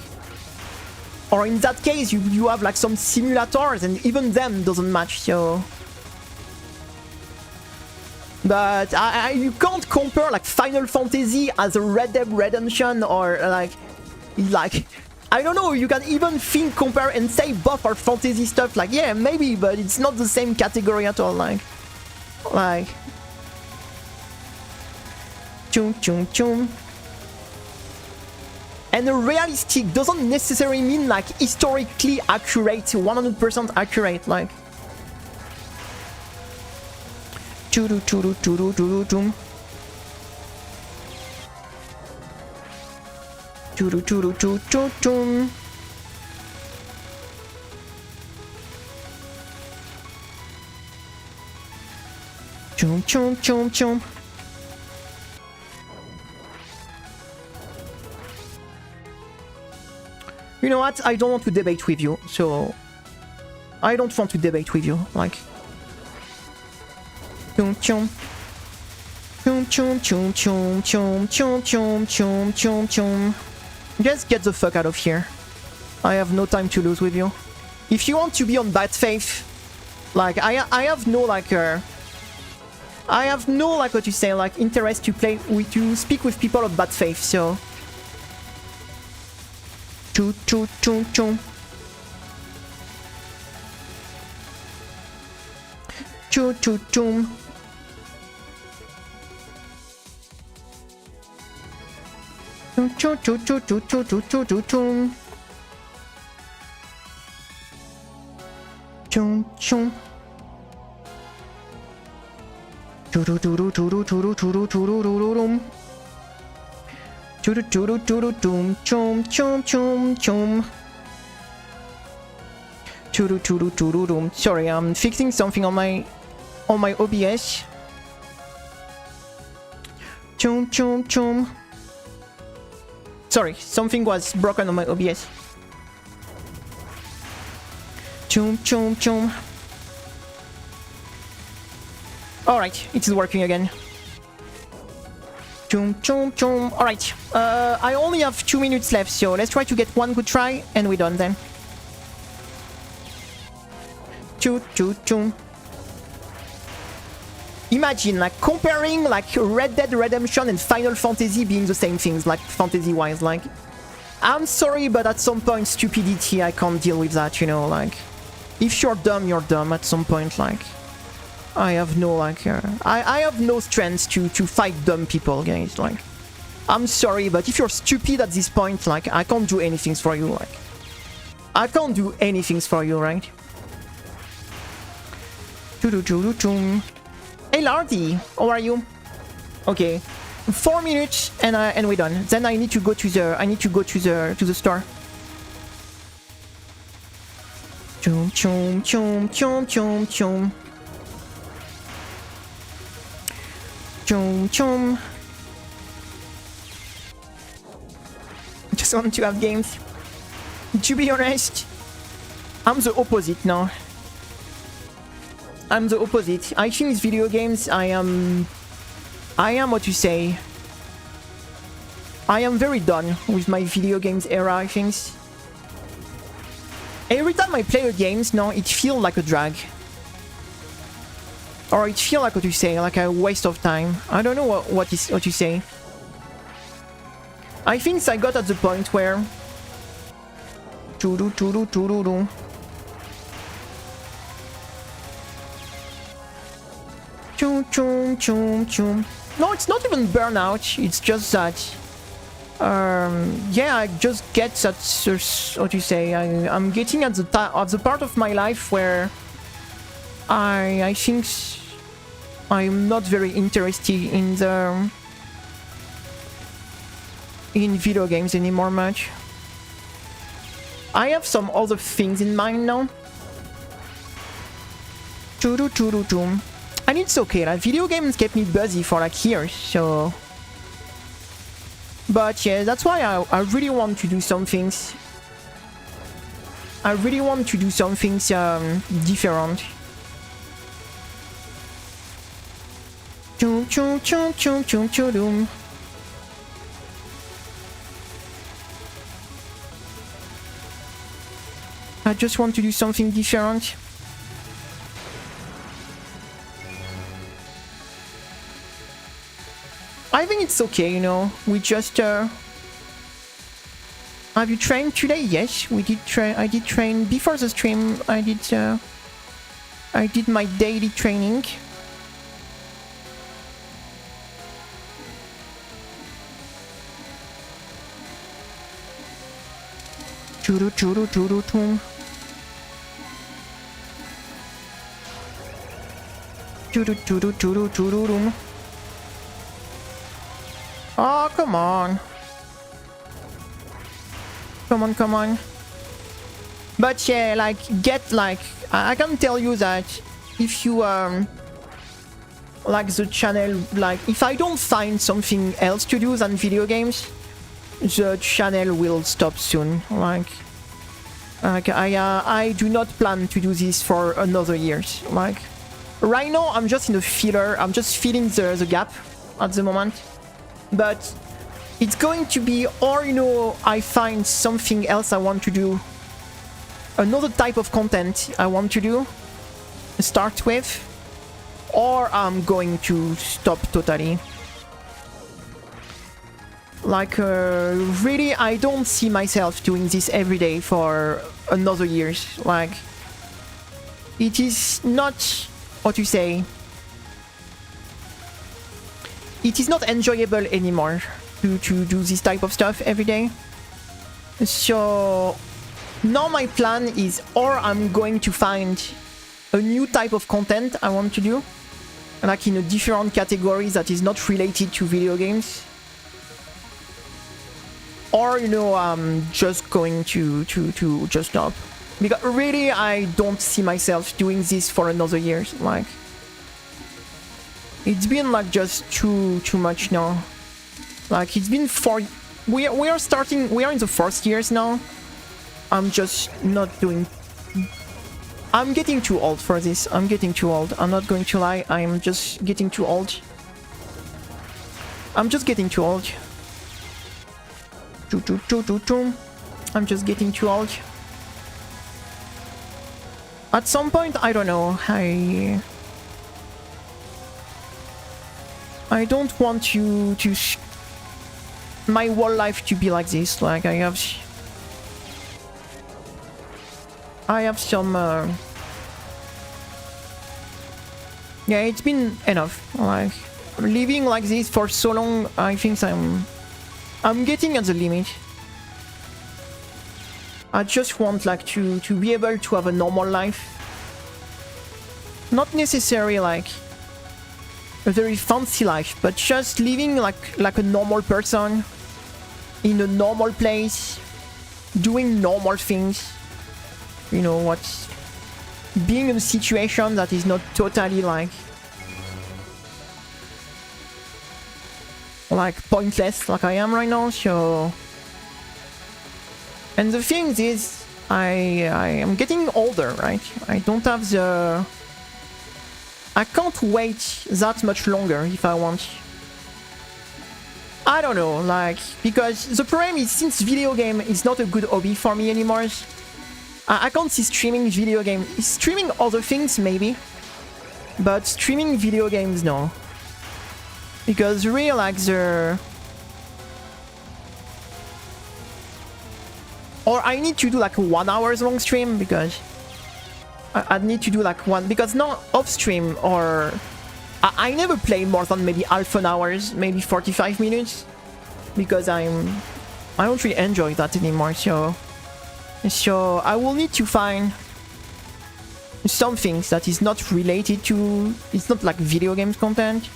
or in that case, you have, like, some simulators, and even them doesn't match, so... But you can't compare, like, Final Fantasy as a Red Dead Redemption, or, like, I don't know, you can even compare and say both are fantasy stuff, like, yeah, maybe, but it's not the same category at all, like... Chum chum chum. And realistic doesn't necessarily mean, like, historically accurate, 100% accurate, like... Churu churu churu churu chum. Churu churu churu churu chum. Chum chum chum chum. You know what? I don't want to debate with you, so... I don't want to debate with you, like... Chum chum. Chum chum chum chum chum chum chum chum chum chum. Just get the fuck out of here. I have no time to lose with you. If you want to be on bad faith, like I have no like I have no like what you say like interest to play with to speak with people of bad faith. So. Choo choo choo choo. Choo choo choo. Choo choo choo choo choo choo choo choo choo choo. Choo choo. Choo choo choo choo choo choo choo choo choo. Choo choo choo choo chum chum chum chum. Choo choo choo choo. Sorry, I'm fixing something on my OBS. Chum chum chum. Sorry, something was broken on my OBS. Chum chum chum. Alright, it is working again. Chum chum chum. Alright, I only have 2 minutes left, so let's try to get one good try and we're done then. Choo choo chum. Imagine like comparing like Red Dead Redemption and Final Fantasy being the same things, like fantasy wise. Like, I'm sorry, but at some point stupidity, I can't deal with that, you know. Like, if you're dumb at some point. Like, I have no like I have no strength to fight dumb people, guys. Like, I'm sorry, but if you're stupid at this point, like, I can't do anything for you. Like, I can't do anything for you, right? Hey Lardy, how are you? Okay, 4 minutes and we're done. Then I need to go to the store. Chum chum chum chum chum chum. Chum chum. Just want to have games. To be honest, I'm the opposite now. I'm the opposite. I think with video games, I am what you say. I am very done with my video games era, I think. Every time I play a games now, it feels like a drag. Or it feels like what you say, like a waste of time. I don't know what you say. I think I got at the point where Chum chum chum chum. No, it's not even burnout. It's just that. Yeah, I just get that. What you say? I'm getting at the part of my life where I think I'm not very interested in video games anymore much. I have some other things in mind now. And it's okay, like video games kept me busy for like years, so. But yeah, that's why I really want to do some things. I really want to do some things different. Chum chum chum chum chum chum. I just want to do something different. I think it's okay, you know. We just have you trained today? Yes, we did train. I did train before the stream. I did my daily training. Churu churu churu tum. Churu churu churu churu tum. Oh, come on. Come on. But yeah, like, I can tell you that if you, like, the channel, like, if I don't find something else to do than video games, the channel will stop soon. Like I do not plan to do this for another years. Like, right now I'm just in a filler. I'm just filling the gap at the moment. But it's going to be, or you know, I find something else I want to do. Another type of content I want to do. Start with. Or I'm going to stop totally. Like, really, I don't see myself doing this every day for another years. Like, it is not, what you say, it is not enjoyable anymore to do this type of stuff every day. So, now my plan is, or I'm going to find a new type of content I want to do, like in a different category that is not related to video games. Or, you know, I'm just going to just stop. Because really, I don't see myself doing this for another year. Like, it's been like just too much now. Like, it's been 4... We are starting... We are in the first years now. I'm just not doing... I'm getting too old for this. I'm getting too old. I'm not going to lie. I'm just getting too old. I'm just getting too old. I'm just getting too old. At some point, I don't know. I don't want you to... my whole life to be like this. Like, I have some... yeah, it's been enough. Like, living like this for so long, I think I'm getting at the limit. I just want like to be able to have a normal life. Not necessarily like a very fancy life, but just living like a normal person in a normal place, doing normal things. You know what? Being in a situation that is not totally like pointless like I am right now. So, and the thing is, I am getting older, right? I don't have the... I can't wait that much longer if I want. I don't know, like, because the problem is, since video game is not a good hobby for me anymore, I can't see streaming video games. Streaming other things maybe, but streaming video games no. Because really, like, the... Or I need to do like a 1 hour long stream, because I need to do like one, because not off stream, or I never play more than maybe half an hour, maybe 45 minutes, because I don't really enjoy that anymore. So I will need to find something that is not related to, it's not like video games content.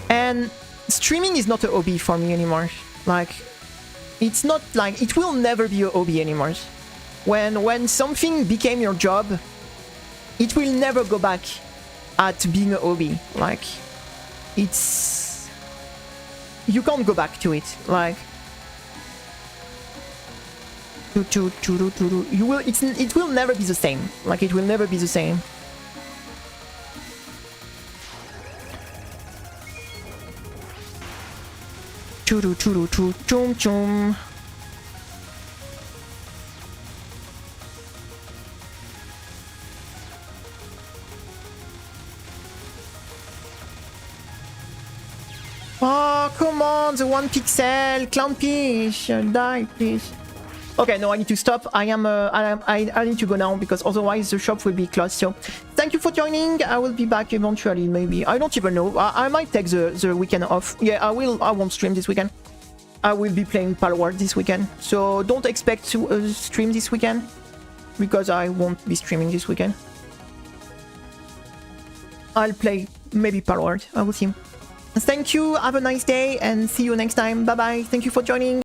And streaming is not a hobby for me anymore. Like, it's not like, it will never be a hobby anymore. When something became your job, it will never go back at being a hobby. Like, it's... you can't go back to it. Like, you will, it will never be the same. Like, it will never be the same. Oh, come on, the 1 pixel, clownfish, die, please. Okay, no, I need to stop. I need to go now, because otherwise the shop will be closed. So, thank you for joining. I will be back eventually, maybe. I don't even know. I might take the weekend off. Yeah, I will. I won't stream this weekend. I will be playing Palworld this weekend. So, don't expect to stream this weekend, because I won't be streaming this weekend. I'll play maybe Palworld. I will see. Thank you. Have a nice day, and see you next time. Bye bye. Thank you for joining.